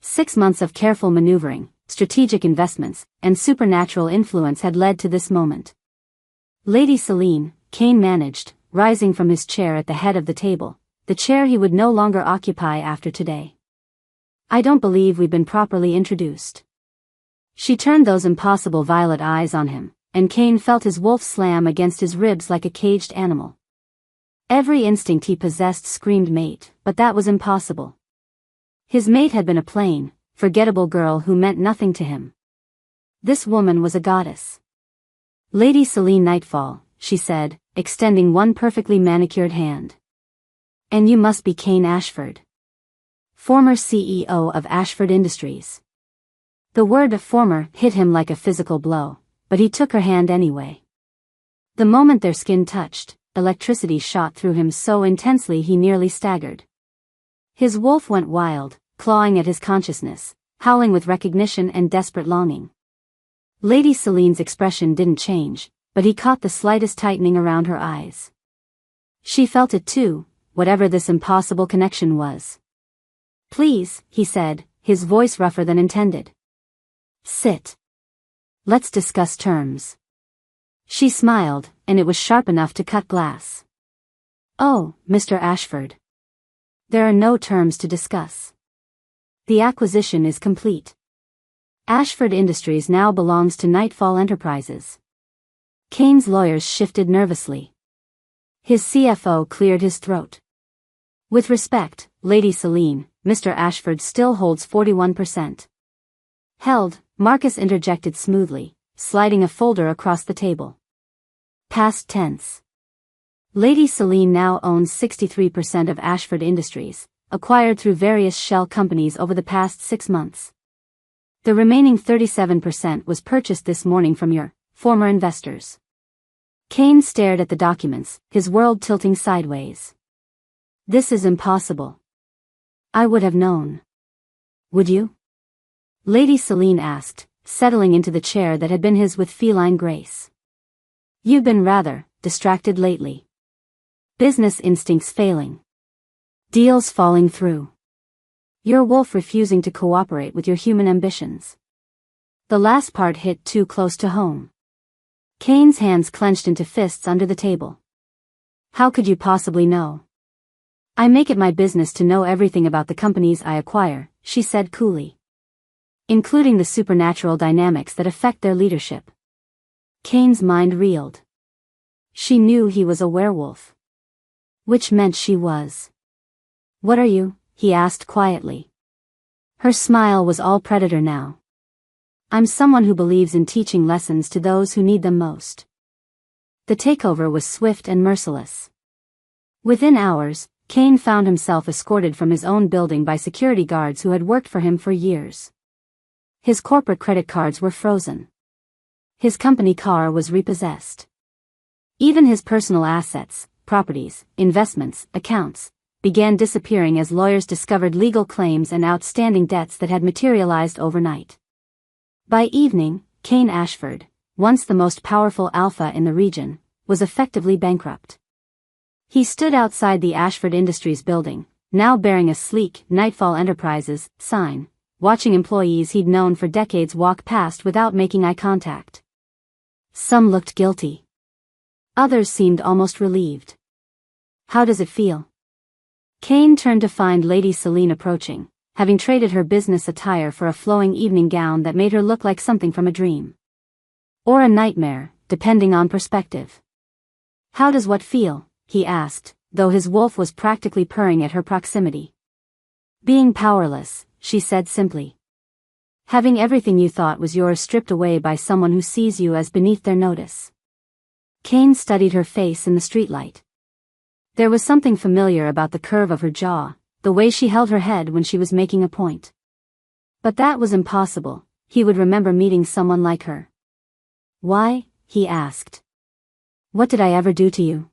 Speaker 1: 6 months of careful maneuvering, strategic investments, and supernatural influence had led to this moment. "Lady Selene," Cain managed, rising from his chair at the head of the table, the chair he would no longer occupy after today. "I don't believe we've been properly introduced." She turned those impossible violet eyes on him, and Cain felt his wolf slam against his ribs like a caged animal. Every instinct he possessed screamed mate, but that was impossible. His mate had been a plain, forgettable girl who meant nothing to him. This woman was a goddess. "Lady Selene Nightfall," she said, extending one perfectly manicured hand. "And you must be Cain Ashford, former CEO of Ashford Industries." The word "former" hit him like a physical blow, but he took her hand anyway. The moment their skin touched, electricity shot through him so intensely he nearly staggered. His wolf went wild, clawing at his consciousness, howling with recognition and desperate longing. Lady Selene's expression didn't change, but he caught the slightest tightening around her eyes. She felt it too, whatever this impossible connection was. "Please," he said, his voice rougher than intended. "Sit. Let's discuss terms." She smiled, and it was sharp enough to cut glass. "Oh, Mr. Ashford. There are no terms to discuss. The acquisition is complete. Ashford Industries now belongs to Nightfall Enterprises." Cain's lawyers shifted nervously. His CFO cleared his throat. "With respect, Lady Selene, Mr. Ashford still holds 41%. "Held," Marcus interjected smoothly, sliding a folder across the table. Past tense. Lady Selene now owns 63% of Ashford Industries, acquired through various shell companies over the past 6 months. The remaining 37% was purchased this morning from your former investors. Cain stared at the documents, his world tilting sideways. "This is impossible. I would have known." "Would you?" Lady Celine asked, settling into the chair that had been his with feline grace. You've been rather distracted lately. Business instincts failing. Deals falling through. Your wolf refusing to cooperate with your human ambitions. The last part hit too close to home. Kane's hands clenched into fists under the table. How could you possibly know? I make it my business to know everything about the companies I acquire, she said coolly. Including the supernatural dynamics that affect their leadership. Kane's mind reeled. She knew he was a werewolf. Which meant she was. What are you? He asked quietly. Her smile was all predator now. I'm someone who believes in teaching lessons to those who need them most. The takeover was swift and merciless. Within hours, Kane found himself escorted from his own building by security guards who had worked for him for years. His corporate credit cards were frozen. His company car was repossessed. Even his personal assets, properties, investments, accounts, began disappearing as lawyers discovered legal claims and outstanding debts that had materialized overnight. By evening, Kane Ashford, once the most powerful alpha in the region, was effectively bankrupt. He stood outside the Ashford Industries building, now bearing a sleek Nightfall Enterprises sign, watching employees he'd known for decades walk past without making eye contact. Some looked guilty. Others seemed almost relieved. How does it feel? Kane turned to find Lady Celine approaching, having traded her business attire for a flowing evening gown that made her look like something from a dream. Or a nightmare, depending on perspective. How does what feel? He asked, though his wolf was practically purring at her proximity. Being powerless, she said simply. Having everything you thought was yours stripped away by someone who sees you as beneath their notice. Kane studied her face in the streetlight. There was something familiar about the curve of her jaw, the way she held her head when she was making a point. But that was impossible, he would remember meeting someone like her. Why? He asked. What did I ever do to you?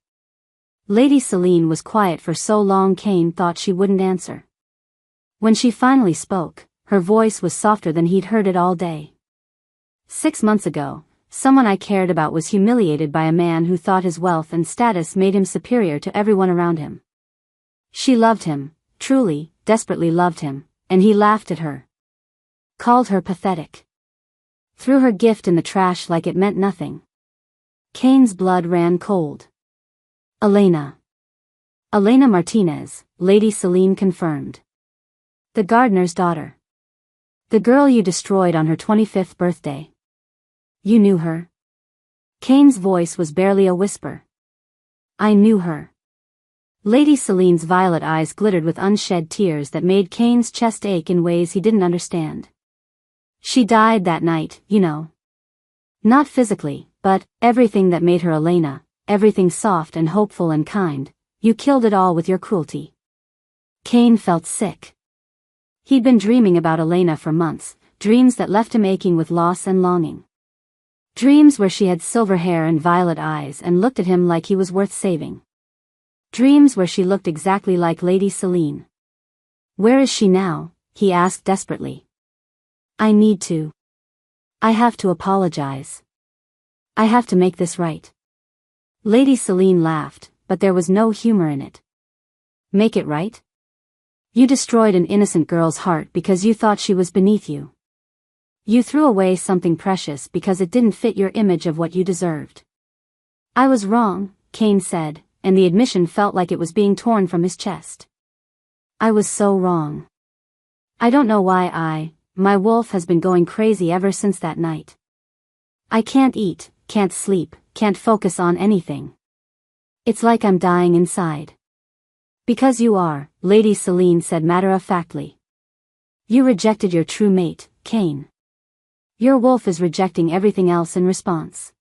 Speaker 1: Lady Celine was quiet for so long Kane thought she wouldn't answer. When she finally spoke, her voice was softer than he'd heard it all day. 6 months ago, someone I cared about was humiliated by a man who thought his wealth and status made him superior to everyone around him. She loved him, truly, desperately loved him, and he laughed at her. Called her pathetic. Threw her gift in the trash like it meant nothing. Kane's blood ran cold. Elena. Elena Martinez, Lady Celine confirmed. The gardener's daughter. The girl you destroyed on her 25th birthday. You knew her? Kane's voice was barely a whisper. I knew her. Lady Celine's violet eyes glittered with unshed tears that made Kane's chest ache in ways he didn't understand. She died that night, you know. Not physically, but everything that made her Elena, everything soft and hopeful and kind, you killed it all with your cruelty. Kane felt sick. He'd been dreaming about Elena for months, dreams that left him aching with loss and longing. Dreams where she had silver hair and violet eyes and looked at him like he was worth saving. Dreams where she looked exactly like Lady Celine. Where is she now? He asked desperately. I need to. I have to apologize. I have to make this right. Lady Celine laughed, but there was no humor in it. Make it right? You destroyed an innocent girl's heart because you thought she was beneath you. You threw away something precious because it didn't fit your image of what you deserved. I was wrong, Kane said, and the admission felt like it was being torn from his chest. I was so wrong. I don't know why my wolf has been going crazy ever since that night. I can't eat, can't sleep, can't focus on anything. It's like I'm dying inside. Because you are, Lady Celine said matter-of-factly. You rejected your true mate, Kane. Your wolf is rejecting everything else in response.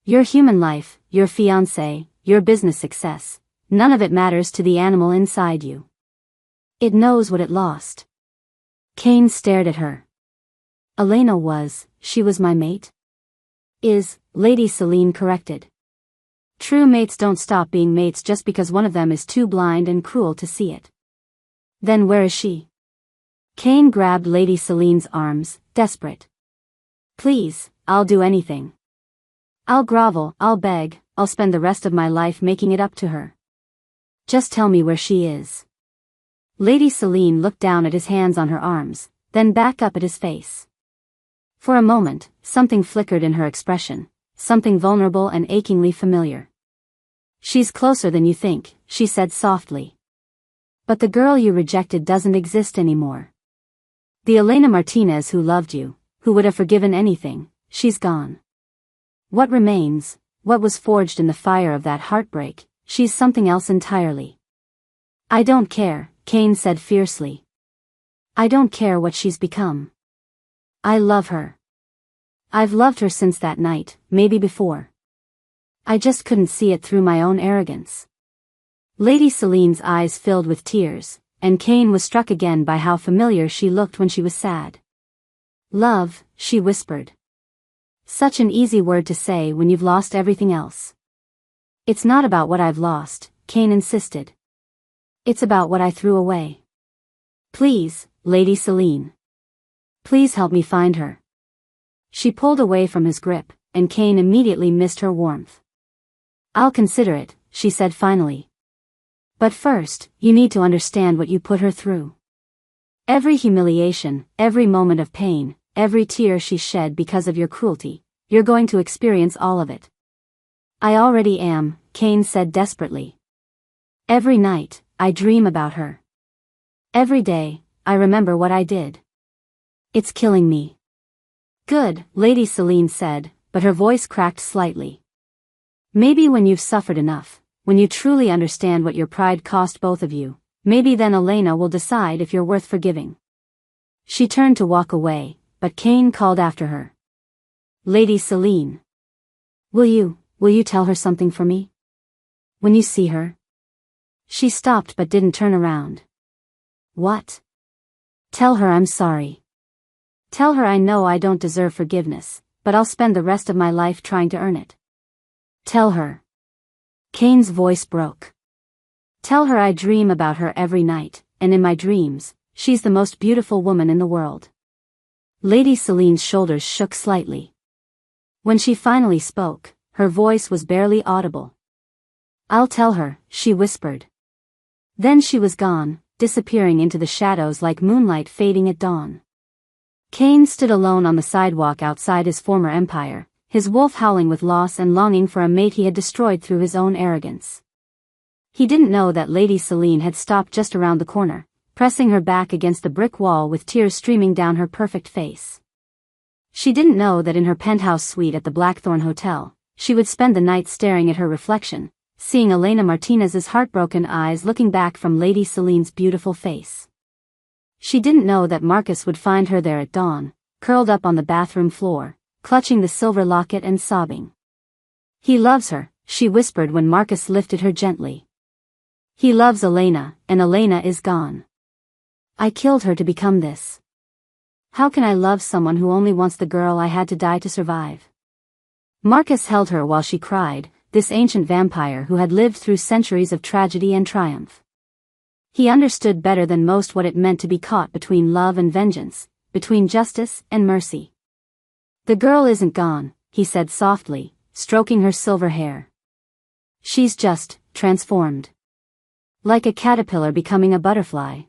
Speaker 1: Your human life, your fiancé, your business success, none of it matters to the animal inside you. It knows what it lost. Kane stared at her. Elena she was my mate? Lady Celine corrected. True mates don't stop being mates just because one of them is too blind and cruel to see it. Then where is she? Kane grabbed Lady Celine's arms, desperate. Please, I'll do anything. I'll grovel, I'll beg, I'll spend the rest of my life making it up to her. Just tell me where she is. Lady Celine looked down at his hands on her arms, then back up at his face. For a moment, something flickered in her expression, something vulnerable and achingly familiar. She's closer than you think, she said softly. But the girl you rejected doesn't exist anymore. The Elena Martinez who loved you, who would have forgiven anything, she's gone. What remains, what was forged in the fire of that heartbreak, she's something else entirely. I don't care, Kane said fiercely. I don't care what she's become. I love her. I've loved her since that night, maybe before. I just couldn't see it through my own arrogance. Lady Celine's eyes filled with tears, and Kane was struck again by how familiar she looked when she was sad. Love, she whispered. Such an easy word to say when you've lost everything else. It's not about what I've lost, Kane insisted. It's about what I threw away. Please, Lady Celine. Please help me find her. She pulled away from his grip, and Kane immediately missed her warmth. I'll consider it, she said finally. But first, you need to understand what you put her through. Every humiliation, every moment of pain, every tear she shed because of your cruelty, you're going to experience all of it. I already am, Kane said desperately. Every night, I dream about her. Every day, I remember what I did. It's killing me. Good, Lady Celine said, but her voice cracked slightly. Maybe when you've suffered enough, when you truly understand what your pride cost both of you, maybe then Elena will decide if you're worth forgiving. She turned to walk away, but Kane called after her. Lady Celine. Will you tell her something for me? When you see her? She stopped but didn't turn around. What? Tell her I'm sorry. Tell her I know I don't deserve forgiveness, but I'll spend the rest of my life trying to earn it. Tell her. Kane's voice broke. Tell her I dream about her every night, and in my dreams, she's the most beautiful woman in the world. Lady Celine's shoulders shook slightly. When she finally spoke, her voice was barely audible. I'll tell her, she whispered. Then she was gone, disappearing into the shadows like moonlight fading at dawn. Kane stood alone on the sidewalk outside his former empire, his wolf howling with loss and longing for a mate he had destroyed through his own arrogance. He didn't know that Lady Celine had stopped just around the corner, pressing her back against the brick wall with tears streaming down her perfect face. She didn't know that in her penthouse suite at the Blackthorn Hotel, she would spend the night staring at her reflection, seeing Elena Martinez's heartbroken eyes looking back from Lady Celine's beautiful face. She didn't know that Marcus would find her there at dawn, curled up on the bathroom floor, clutching the silver locket and sobbing. He loves her, she whispered when Marcus lifted her gently. He loves Elena, and Elena is gone. I killed her to become this. How can I love someone who only wants the girl I had to die to survive? Marcus held her while she cried, this ancient vampire who had lived through centuries of tragedy and triumph. He understood better than most what it meant to be caught between love and vengeance, between justice and mercy. The girl isn't gone, he said softly, stroking her silver hair. She's just transformed. Like a caterpillar becoming a butterfly.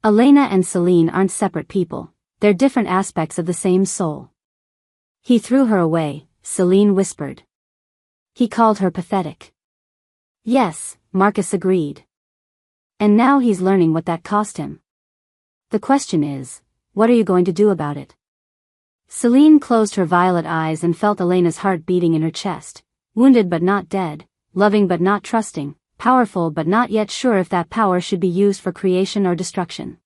Speaker 1: Elena and Celine aren't separate people, they're different aspects of the same soul. He threw her away, Celine whispered. He called her pathetic. Yes, Marcus agreed. And now he's learning what that cost him. The question is, what are you going to do about it? Celine closed her violet eyes and felt Elena's heart beating in her chest, wounded but not dead, loving but not trusting, powerful but not yet sure if that power should be used for creation or destruction.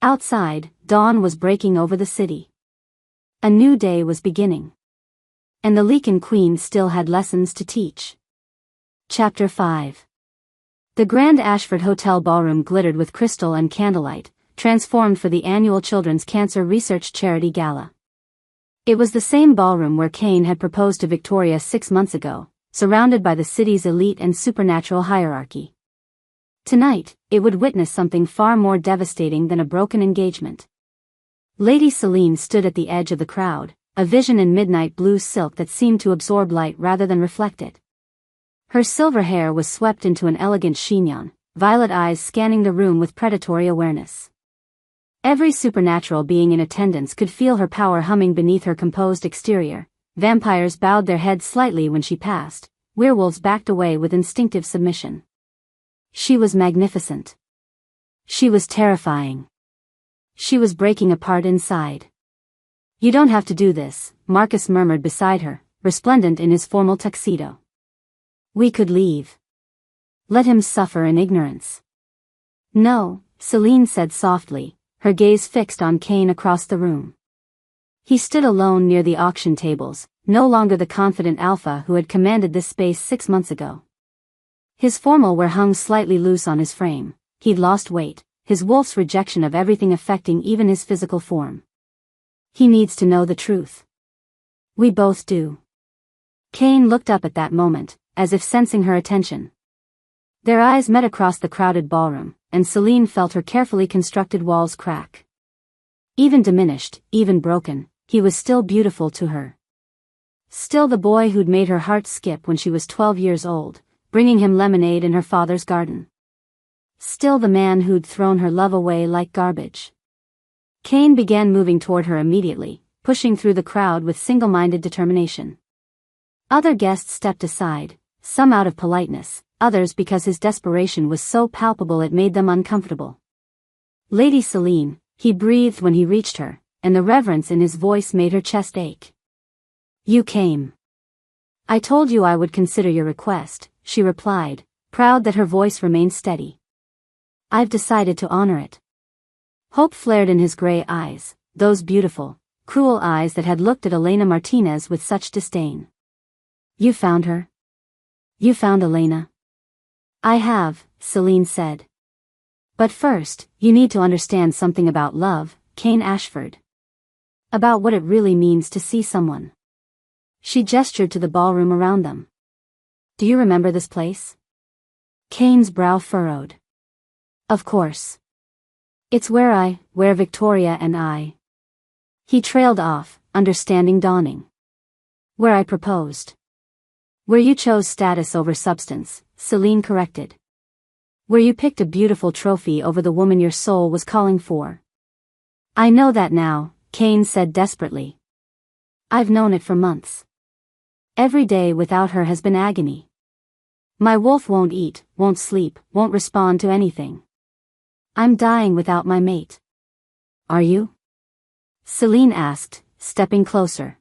Speaker 1: Outside, dawn was breaking over the city. A new day was beginning. And the Leakin Queen still had lessons to teach. Chapter 5. The Grand Ashford Hotel ballroom glittered with crystal and candlelight, transformed for the annual Children's Cancer Research Charity Gala. It was the same ballroom where Kane had proposed to Victoria 6 months ago, surrounded by the city's elite and supernatural hierarchy. Tonight, it would witness something far more devastating than a broken engagement. Lady Celine stood at the edge of the crowd, a vision in midnight blue silk that seemed to absorb light rather than reflect it. Her silver hair was swept into an elegant chignon, violet eyes scanning the room with predatory awareness. Every supernatural being in attendance could feel her power humming beneath her composed exterior. Vampires bowed their heads slightly when she passed, werewolves backed away with instinctive submission. She was magnificent. She was terrifying. She was breaking apart inside. "You don't have to do this," Marcus murmured beside her, resplendent in his formal tuxedo. "We could leave. Let him suffer in ignorance." "No," Celine said softly, her gaze fixed on Kane across the room. He stood alone near the auction tables, no longer the confident alpha who had commanded this space 6 months ago. His formal wear hung slightly loose on his frame. He'd lost weight, his wolf's rejection of everything affecting even his physical form. "He needs to know the truth. We both do." Kane looked up at that moment, as if sensing her attention. Their eyes met across the crowded ballroom, and Celine felt her carefully constructed walls crack. Even diminished, even broken, he was still beautiful to her. Still the boy who'd made her heart skip when she was 12 years old, bringing him lemonade in her father's garden. Still the man who'd thrown her love away like garbage. Kane began moving toward her immediately, pushing through the crowd with single-minded determination. Other guests stepped aside, some out of politeness, others because his desperation was so palpable it made them uncomfortable. "Lady Celine," he breathed when he reached her, and the reverence in his voice made her chest ache. "You came. I told you I would consider your request," she replied, proud that her voice remained steady. "I've decided to honor it." Hope flared in his gray eyes, those beautiful, cruel eyes that had looked at Elena Martinez with such disdain. "You found her? You found Elena?" "I have," Celine said. "But first, you need to understand something about love, Kane Ashford. About what it really means to see someone." She gestured to the ballroom around them. "Do you remember this place?" Kane's brow furrowed. "Of course. It's where Victoria and I..." He trailed off, understanding dawning. "Where I proposed. Where you chose status over substance," Celine corrected. "Where you picked a beautiful trophy over the woman your soul was calling for." "I know that now," Kane said desperately. "I've known it for months. Every day without her has been agony. My wolf won't eat, won't sleep, won't respond to anything. I'm dying without my mate." "Are you?" Celine asked, stepping closer.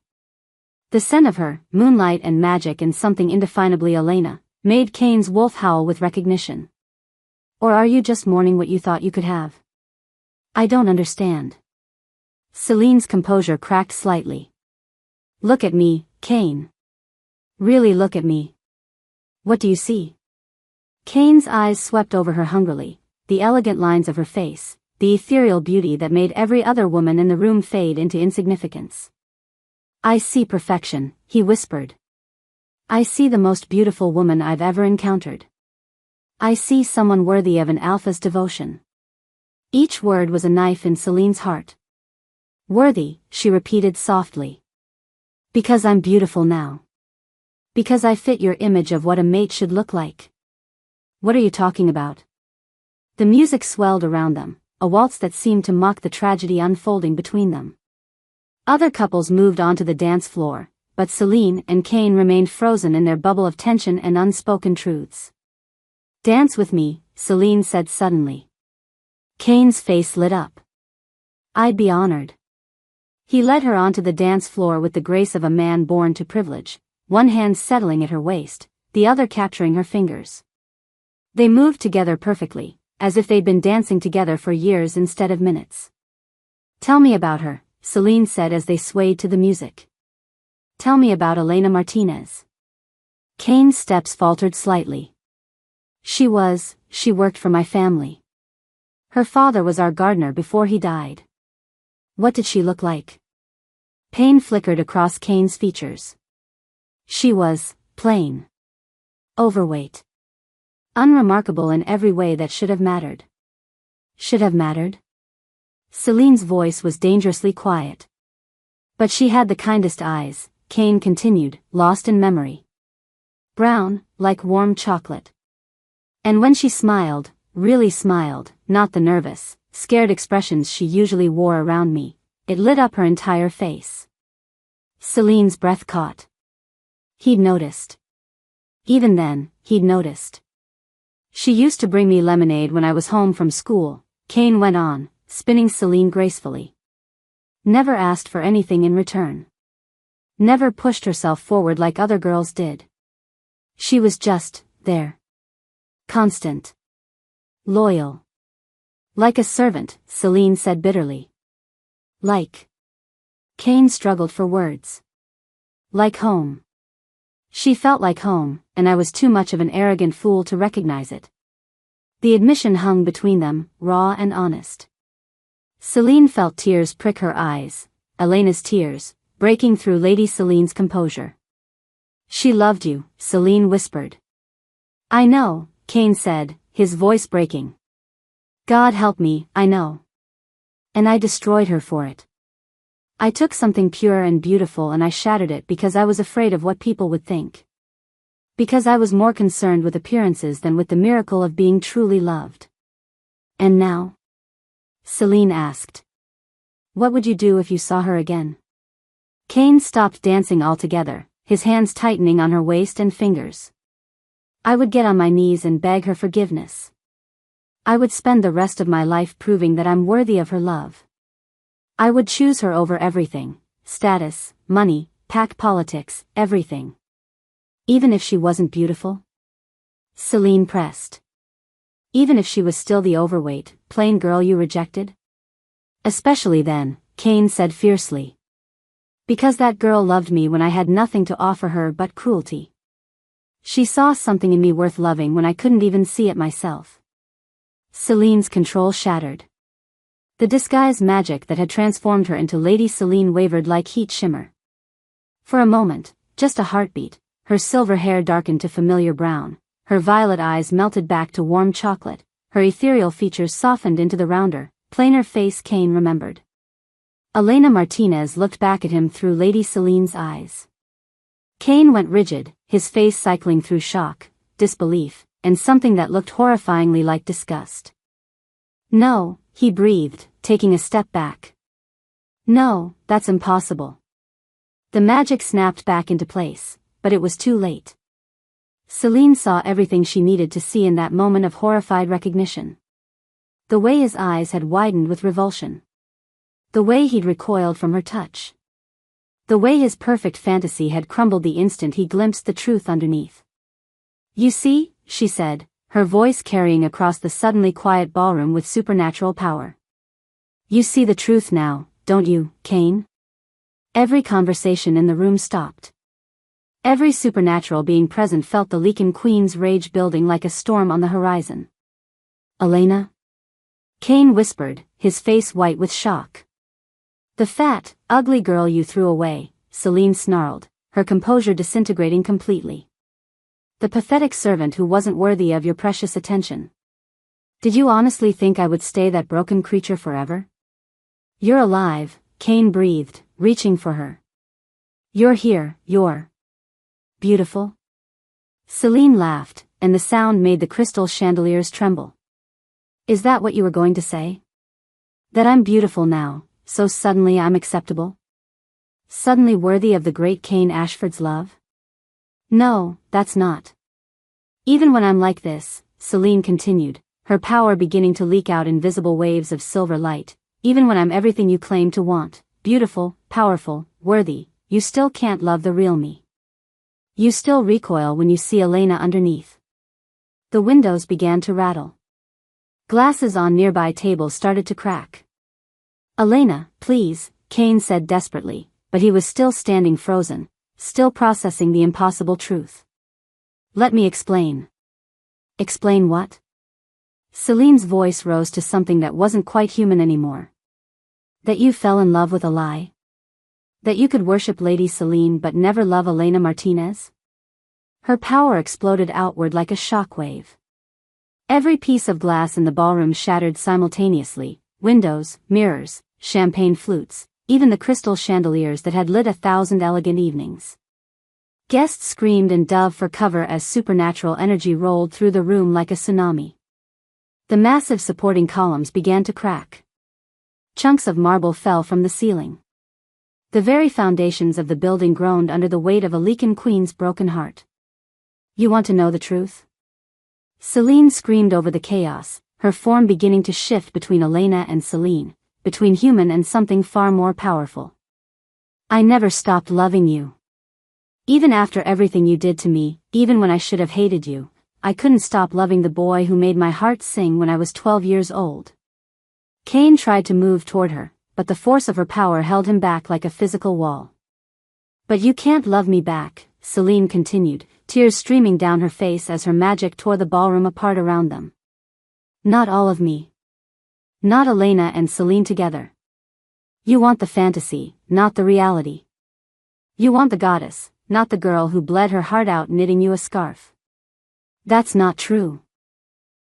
Speaker 1: The scent of her, moonlight and magic and something indefinably Elena, made Kane's wolf howl with recognition. "Or are you just mourning what you thought you could have?" "I don't understand." Celine's composure cracked slightly. "Look at me, Kane. Really look at me. What do you see?" Kane's eyes swept over her hungrily, the elegant lines of her face, the ethereal beauty that made every other woman in the room fade into insignificance. "I see perfection," he whispered. "I see the most beautiful woman I've ever encountered. I see someone worthy of an alpha's devotion." Each word was a knife in Celine's heart. "Worthy," she repeated softly. "Because I'm beautiful now. Because I fit your image of what a mate should look like." "What are you talking about?" The music swelled around them, a waltz that seemed to mock the tragedy unfolding between them. Other couples moved onto the dance floor, but Celine and Kane remained frozen in their bubble of tension and unspoken truths. "Dance with me," Celine said suddenly. Kane's face lit up. "I'd be honored." He led her onto the dance floor with the grace of a man born to privilege, one hand settling at her waist, the other capturing her fingers. They moved together perfectly, as if they'd been dancing together for years instead of minutes. "Tell me about her," Celine said as they swayed to the music. "Tell me about Elena Martinez." Kane's steps faltered slightly. She worked for my family. Her father was our gardener before he died." "What did she look like?" Pain flickered across Kane's features. "She was plain. Overweight. Unremarkable in every way that should have mattered. Should have mattered? Celine's voice was dangerously quiet. But she had the kindest eyes, Kane continued, lost in memory. Brown, like warm chocolate. And when she smiled, really smiled, not the nervous, scared expressions she usually wore around me, it lit up her entire face. Celine's breath caught. He'd noticed. Even then, he'd noticed. She used to bring me lemonade when I was home from school, Kane went on, spinning Celine gracefully. Never asked for anything in return. Never pushed herself forward like other girls did. She was just there. Constant. Loyal. Like a servant, Celine said bitterly. Like. Kane struggled for words. Like home. She felt like home, and I was too much of an arrogant fool to recognize it. The admission hung between them, raw and honest. Celine felt tears prick her eyes, Elena's tears, breaking through Lady Celine's composure. She loved you, Celine whispered. I know, Kane said, his voice breaking. God help me, I know. And I destroyed her for it. I took something pure and beautiful and I shattered it because I was afraid of what people would think. Because I was more concerned with appearances than with the miracle of being truly loved. And now? Celine asked. What would you do if you saw her again? Kane stopped dancing altogether, his hands tightening on her waist and fingers. I would get on my knees and beg her forgiveness. I would spend the rest of my life proving that I'm worthy of her love. I would choose her over everything, status, money, pack politics, everything. Even if she wasn't beautiful? Celine pressed. Even if she was still the overweight, plain girl you rejected? Especially then, Kane said fiercely. Because that girl loved me when I had nothing to offer her but cruelty. She saw something in me worth loving when I couldn't even see it myself. Celine's control shattered. The disguise magic that had transformed her into Lady Celine wavered like heat shimmer. For a moment, just a heartbeat, her silver hair darkened to familiar brown, her violet eyes melted back to warm chocolate, her ethereal features softened into the rounder, plainer face Kane remembered. Elena Martinez looked back at him through Lady Celine's eyes. Kane went rigid, his face cycling through shock, disbelief, and something that looked horrifyingly like disgust. No, he breathed, taking a step back. No, that's impossible. The magic snapped back into place, but it was too late. Celine saw everything she needed to see in that moment of horrified recognition. The way his eyes had widened with revulsion. The way he'd recoiled from her touch. The way his perfect fantasy had crumbled the instant he glimpsed the truth underneath. You see, she said, her voice carrying across the suddenly quiet ballroom with supernatural power. You see the truth now, don't you, Kane? Every conversation in the room stopped. Every supernatural being present felt the Leakin Queen's rage building like a storm on the horizon. Elena? Kane whispered, his face white with shock. The fat, ugly girl you threw away, Celine snarled, her composure disintegrating completely. The pathetic servant who wasn't worthy of your precious attention. Did you honestly think I would stay that broken creature forever? You're alive, Kane breathed, reaching for her. You're here, you're beautiful. Celine laughed, and the sound made the crystal chandeliers tremble. Is that what you were going to say? That I'm beautiful now, so suddenly I'm acceptable? Suddenly worthy of the great Kane Ashford's love? No, that's not. Even when I'm like this, Celine continued, her power beginning to leak out in visible waves of silver light, even when I'm everything you claim to want, beautiful, powerful, worthy, you still can't love the real me. You still recoil when you see Elena underneath. The windows began to rattle. Glasses on nearby tables started to crack. Elena, please, Kane said desperately, but he was still standing frozen, still processing the impossible truth. Let me explain. Explain what? Celine's voice rose to something that wasn't quite human anymore. That you fell in love with a lie? That you could worship Lady Celine but never love Elena Martinez? Her power exploded outward like a shockwave. Every piece of glass in the ballroom shattered simultaneously, windows, mirrors, champagne flutes, even the crystal chandeliers that had lit 1,000 elegant evenings. Guests screamed and dove for cover as supernatural energy rolled through the room like a tsunami. The massive supporting columns began to crack. Chunks of marble fell from the ceiling. The very foundations of the building groaned under the weight of a Lycan queen's broken heart. You want to know the truth? Celine screamed over the chaos, her form beginning to shift between Elena and Celine, between human and something far more powerful. I never stopped loving you. Even after everything you did to me, even when I should have hated you, I couldn't stop loving the boy who made my heart sing when I was 12 years old. Cain tried to move toward her, but the force of her power held him back like a physical wall. But you can't love me back, Celine continued, tears streaming down her face as her magic tore the ballroom apart around them. Not all of me. Not Elena and Celine together. You want the fantasy, not the reality. You want the goddess, not the girl who bled her heart out knitting you a scarf. That's not true.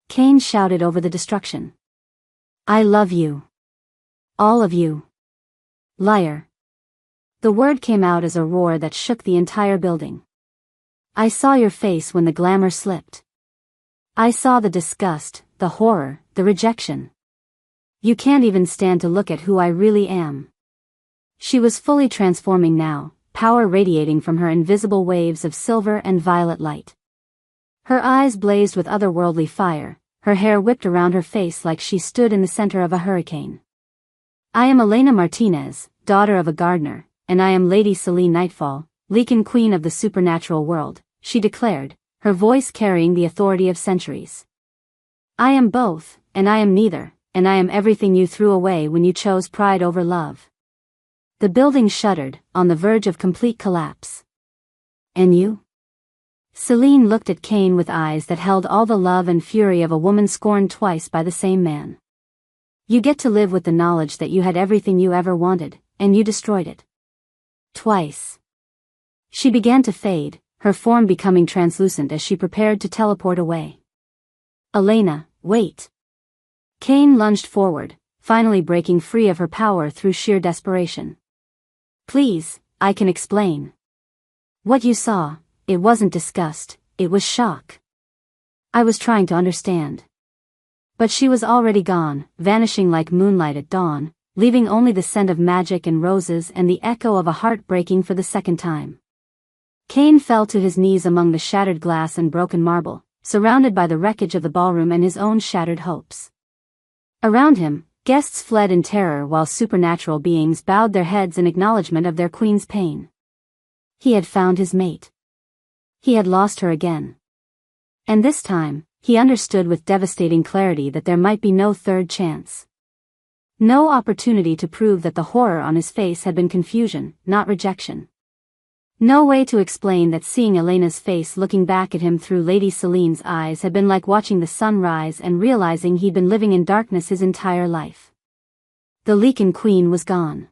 Speaker 1: Cain shouted over the destruction. I love you. All of you. Liar. The word came out as a roar that shook the entire building. I saw your face when the glamour slipped. I saw the disgust, the horror, the rejection. You can't even stand to look at who I really am. She was fully transforming now, power radiating from her invisible waves of silver and violet light. Her eyes blazed with otherworldly fire, her hair whipped around her face like she stood in the center of a hurricane. I am Elena Martinez, daughter of a gardener, and I am Lady Celine Nightfall, Lycan queen of the supernatural world, she declared, her voice carrying the authority of centuries. I am both, and I am neither, and I am everything you threw away when you chose pride over love. The building shuddered, on the verge of complete collapse. And you? Celine looked at Cain with eyes that held all the love and fury of a woman scorned twice by the same man. You get to live with the knowledge that you had everything you ever wanted, and you destroyed it. Twice. She began to fade, her form becoming translucent as she prepared to teleport away. Elena, wait. Cain lunged forward, finally breaking free of her power through sheer desperation. Please, I can explain. What you saw, it wasn't disgust, it was shock. I was trying to understand. But she was already gone, vanishing like moonlight at dawn, leaving only the scent of magic and roses and the echo of a heart breaking for the second time. Cain fell to his knees among the shattered glass and broken marble, surrounded by the wreckage of the ballroom and his own shattered hopes. Around him, guests fled in terror while supernatural beings bowed their heads in acknowledgement of their queen's pain. He had found his mate. He had lost her again. And this time, he understood with devastating clarity that there might be no third chance. No opportunity to prove that the horror on his face had been confusion, not rejection. No way to explain that seeing Elena's face looking back at him through Lady Celine's eyes had been like watching the sun rise and realizing he'd been living in darkness his entire life. The Lycan queen was gone.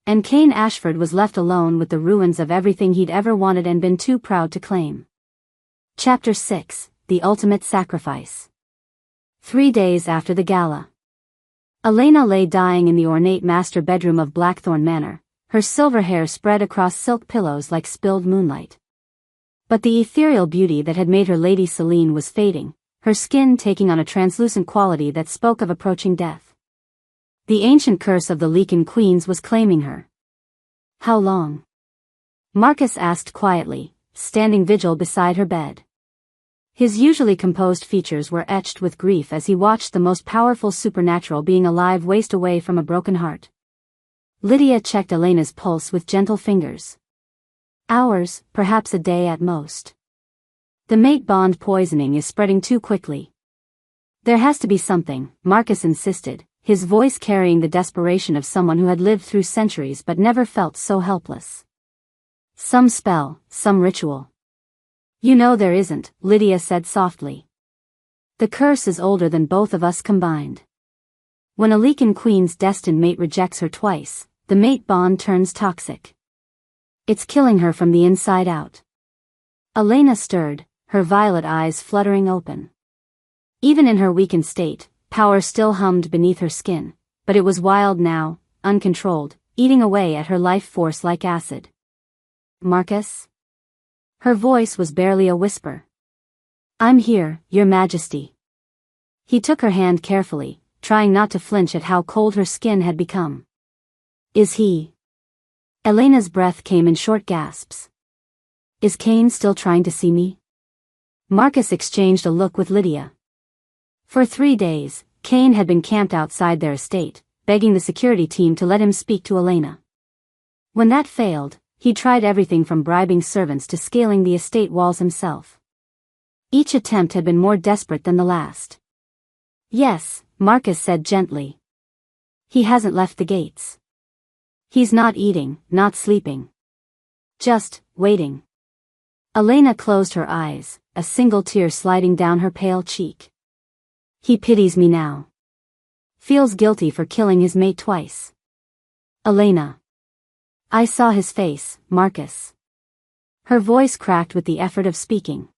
Speaker 1: And Cain Ashford was left alone with the ruins of everything he'd ever wanted and been too proud to claim. Chapter 6, The Ultimate Sacrifice. 3 days after the gala. Elena lay dying in the ornate master bedroom of Blackthorn Manor, her silver hair spread across silk pillows like spilled moonlight. But the ethereal beauty that had made her Lady Celine was fading, her skin taking on a translucent quality that spoke of approaching death. The ancient curse of the Lycan queens was claiming her. How long? Marcus asked quietly, standing vigil beside her bed. His usually composed features were etched with grief as he watched the most powerful supernatural being alive waste away from a broken heart. Lydia checked Elena's pulse with gentle fingers. Hours, perhaps a day at most. The mate bond poisoning is spreading too quickly. There has to be something, Marcus insisted, his voice carrying the desperation of someone who had lived through centuries but never felt so helpless. Some spell, some ritual. You know there isn't, Lydia said softly. The curse is older than both of us combined. When a Lycan queen's destined mate rejects her twice, the mate bond turns toxic. It's killing her from the inside out. Elena stirred, her violet eyes fluttering open. Even in her weakened state, power still hummed beneath her skin, but it was wild now, uncontrolled, eating away at her life force like acid. Marcus? Her voice was barely a whisper. I'm here, Your Majesty. He took her hand carefully, trying not to flinch at how cold her skin had become. Is he? Elena's breath came in short gasps. Is Kane still trying to see me? Marcus exchanged a look with Lydia. For 3 days, Kane had been camped outside their estate, begging the security team to let him speak to Elena. When that failed, he tried everything from bribing servants to scaling the estate walls himself. Each attempt had been more desperate than the last. Yes, Marcus said gently. He hasn't left the gates. He's not eating, not sleeping. Just waiting. Elena closed her eyes, a single tear sliding down her pale cheek. He pities me now. Feels guilty for killing his mate twice. Elena. I saw his face, Marcus. Her voice cracked with the effort of speaking.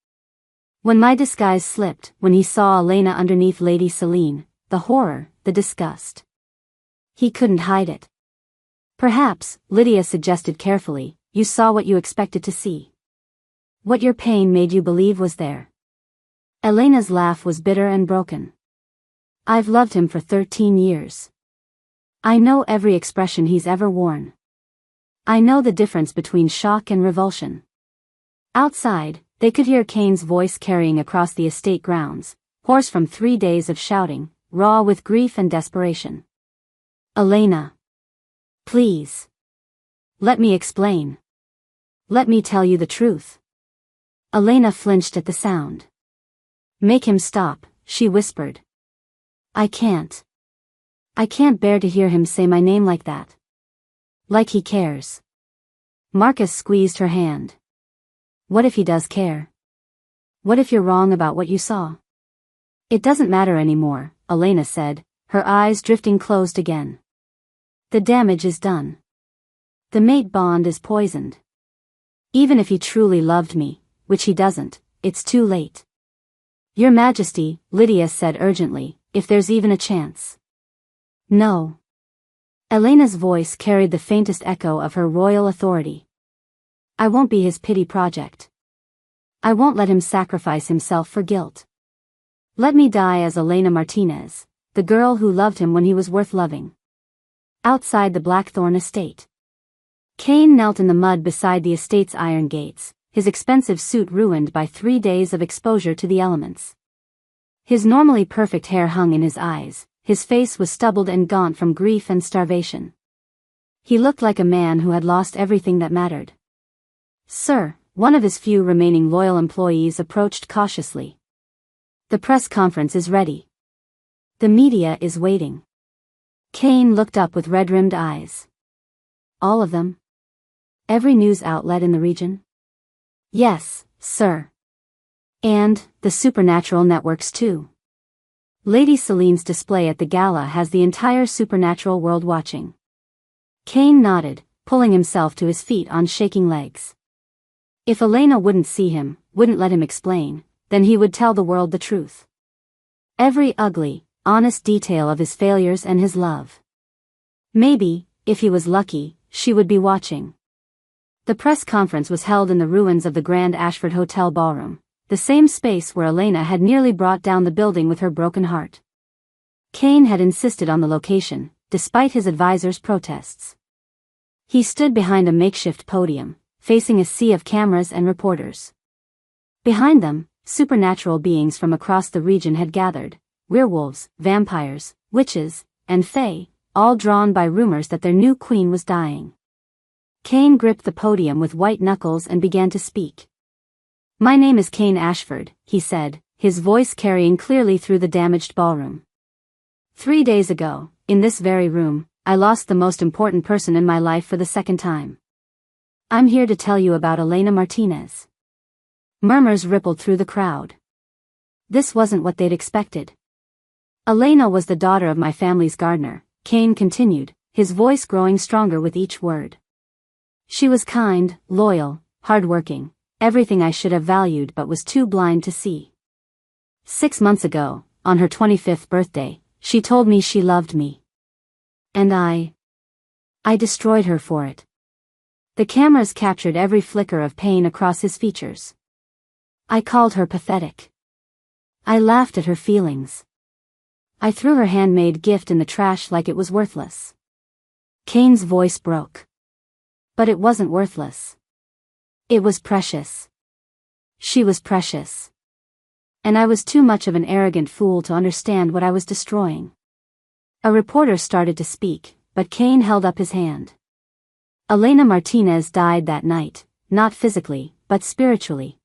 Speaker 1: When my disguise slipped, when he saw Elena underneath Lady Celine, the horror, the disgust. He couldn't hide it. Perhaps, Lydia suggested carefully, you saw what you expected to see. What your pain made you believe was there. Elena's laugh was bitter and broken. I've loved him for 13 years. I know every expression he's ever worn. I know the difference between shock and revulsion. Outside, they could hear Kane's voice carrying across the estate grounds, hoarse from 3 days of shouting, raw with grief and desperation. Elena. Please. Let me explain. Let me tell you the truth. Elena flinched at the sound. Make him stop, she whispered. I can't. I can't bear to hear him say my name like that. Like he cares. Marcus squeezed her hand. What if he does care? What if you're wrong about what you saw? It doesn't matter anymore, Elena said, her eyes drifting closed again. The damage is done. The mate bond is poisoned. Even if he truly loved me, which he doesn't, it's too late. Your Majesty, Lydia said urgently, if there's even a chance. No. Elena's voice carried the faintest echo of her royal authority. I won't be his pity project. I won't let him sacrifice himself for guilt. Let me die as Elena Martinez, the girl who loved him when he was worth loving. Outside the Blackthorn estate. Kane knelt in the mud beside the estate's iron gates, his expensive suit ruined by 3 days of exposure to the elements. His normally perfect hair hung in his eyes, his face was stubbled and gaunt from grief and starvation. He looked like a man who had lost everything that mattered. Sir, one of his few remaining loyal employees approached cautiously. The press conference is ready. The media is waiting. Kane looked up with red-rimmed eyes. All of them? Every news outlet in the region? Yes, sir. And, the supernatural networks too. Lady Celine's display at the gala has the entire supernatural world watching. Kane nodded, pulling himself to his feet on shaking legs. If Elena wouldn't see him, wouldn't let him explain, then he would tell the world the truth. Every ugly, honest detail of his failures and his love. Maybe, if he was lucky, she would be watching. The press conference was held in the ruins of the Grand Ashford Hotel ballroom, the same space where Elena had nearly brought down the building with her broken heart. Kane had insisted on the location, despite his advisor's protests. He stood behind a makeshift podium, facing a sea of cameras and reporters. Behind them, supernatural beings from across the region had gathered, werewolves, vampires, witches, and fae, all drawn by rumors that their new queen was dying. Kane gripped the podium with white knuckles and began to speak. My name is Kane Ashford, he said, his voice carrying clearly through the damaged ballroom. 3 days ago, in this very room, I lost the most important person in my life for the second time. I'm here to tell you about Elena Martinez. Murmurs rippled through the crowd. This wasn't what they'd expected. Elena was the daughter of my family's gardener, Kane continued, his voice growing stronger with each word. She was kind, loyal, hardworking, everything I should have valued but was too blind to see. 6 months ago, on her 25th birthday, she told me she loved me. And I destroyed her for it. The cameras captured every flicker of pain across his features. I called her pathetic. I laughed at her feelings. I threw her handmade gift in the trash like it was worthless. Kane's voice broke. But it wasn't worthless. It was precious. She was precious. And I was too much of an arrogant fool to understand what I was destroying. A reporter started to speak, but Kane held up his hand. Elena Martinez died that night, not physically, but spiritually.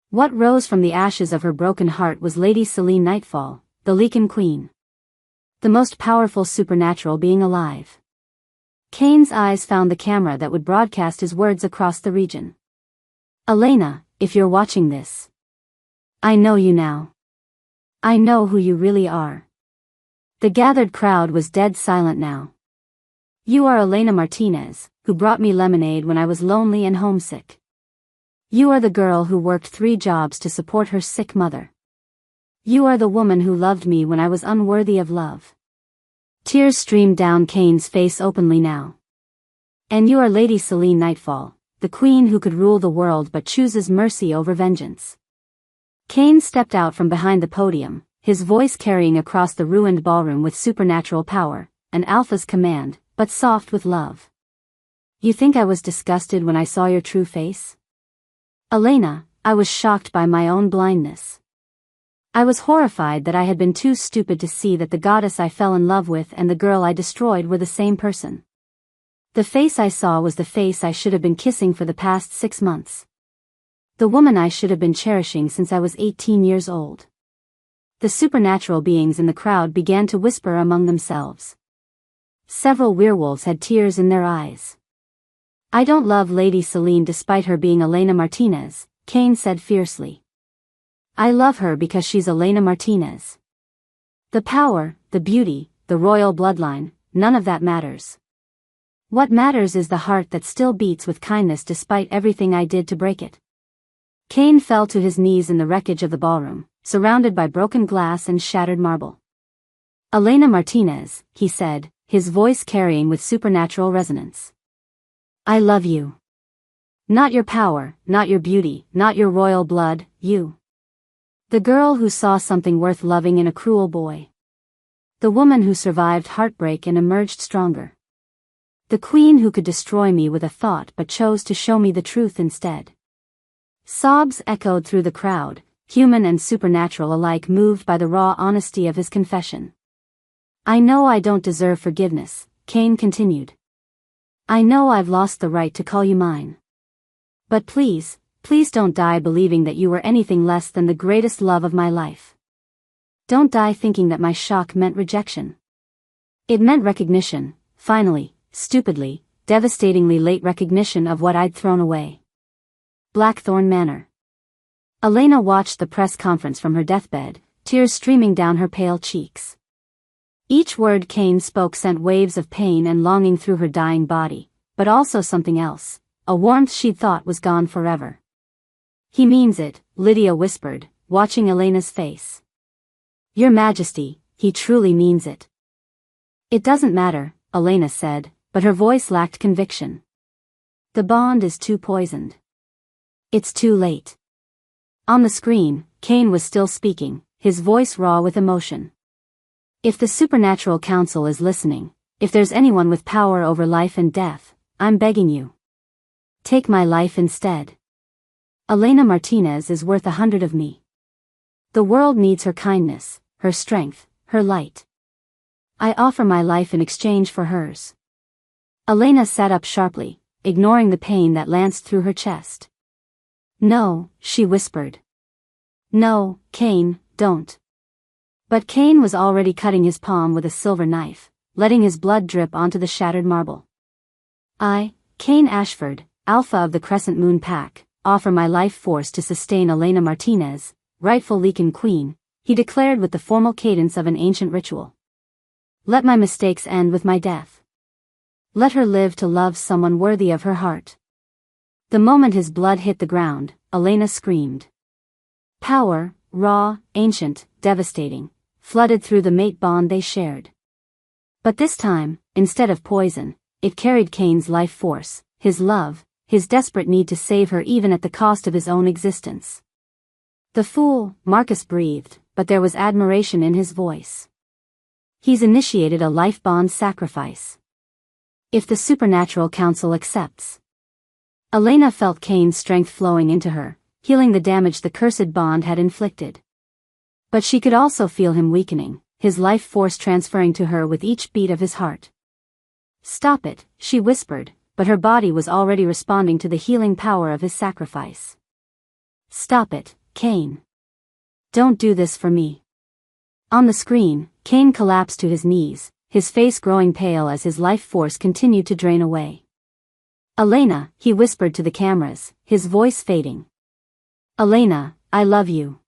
Speaker 1: What rose from the ashes of her broken heart was Lady Selene Nightfall, the Leakin Queen. The most powerful supernatural being alive. Kane's eyes found the camera that would broadcast his words across the region. Elena, if you're watching this, I know you now. I know who you really are. The gathered crowd was dead silent now. You are Elena Martinez, who brought me lemonade when I was lonely and homesick. You are the girl who worked 3 jobs to support her sick mother. You are the woman who loved me when I was unworthy of love. Tears streamed down Kane's face openly now. And you are Lady Selene Nightfall, the queen who could rule the world but chooses mercy over vengeance. Kane stepped out from behind the podium, his voice carrying across the ruined ballroom with supernatural power, an alpha's command, but soft with love. You think I was disgusted when I saw your true face? Elena, I was shocked by my own blindness. I was horrified that I had been too stupid to see that the goddess I fell in love with and the girl I destroyed were the same person. The face I saw was the face I should have been kissing for the past 6 months. The woman I should have been cherishing since I was 18 years old. The supernatural beings in the crowd began to whisper among themselves. Several werewolves had tears in their eyes. I don't love Lady Selene despite her being Elena Martinez, Kane said fiercely. I love her because she's Elena Martinez. The power, the beauty, the royal bloodline, none of that matters. What matters is the heart that still beats with kindness despite everything I did to break it. Kane fell to his knees in the wreckage of the ballroom, surrounded by broken glass and shattered marble. Elena Martinez, he said, his voice carrying with supernatural resonance. I love you. Not your power, not your beauty, not your royal blood, you. The girl who saw something worth loving in a cruel boy. The woman who survived heartbreak and emerged stronger. The queen who could destroy me with a thought but chose to show me the truth instead. Sobs echoed through the crowd, human and supernatural alike moved by the raw honesty of his confession. I know I don't deserve forgiveness, Kane continued. I know I've lost the right to call you mine. But please, please don't die believing that you were anything less than the greatest love of my life. Don't die thinking that my shock meant rejection. It meant recognition, finally, stupidly, devastatingly late recognition of what I'd thrown away. Blackthorn Manor. Elena watched the press conference from her deathbed, tears streaming down her pale cheeks. Each word Kane spoke sent waves of pain and longing through her dying body, but also something else, a warmth she'd thought was gone forever. He means it, Lydia whispered, watching Elena's face. Your Majesty, he truly means it. It doesn't matter, Elena said, but her voice lacked conviction. The bond is too poisoned. It's too late. On the screen, Kane was still speaking, his voice raw with emotion. If the Supernatural Council is listening, if there's anyone with power over life and death, I'm begging you. Take my life instead. Elena Martinez is worth 100 of me. The world needs her kindness, her strength, her light. I offer my life in exchange for hers. Elena sat up sharply, ignoring the pain that lanced through her chest. No, she whispered. No, Kane, don't. But Kane was already cutting his palm with a silver knife, letting his blood drip onto the shattered marble. I, Kane Ashford, Alpha of the Crescent Moon Pack, offer my life force to sustain Elena Martinez, rightful Leakin Queen, he declared with the formal cadence of an ancient ritual. Let my mistakes end with my death. Let her live to love someone worthy of her heart. The moment his blood hit the ground, Elena screamed. Power, raw, ancient, devastating, flooded through the mate bond they shared. But this time, instead of poison, it carried Kane's life force, his love, his desperate need to save her even at the cost of his own existence. "The fool," Marcus breathed, but there was admiration in his voice. "He's initiated a life bond sacrifice. If the supernatural council accepts." Elena felt Kane's strength flowing into her, healing the damage the cursed bond had inflicted. But she could also feel him weakening, his life force transferring to her with each beat of his heart. "Stop it," she whispered, but her body was already responding to the healing power of his sacrifice. "Stop it, Kane. Don't do this for me." On the screen, Kane collapsed to his knees, his face growing pale as his life force continued to drain away. "Elena," he whispered to the cameras, his voice fading. "Elena, I love you.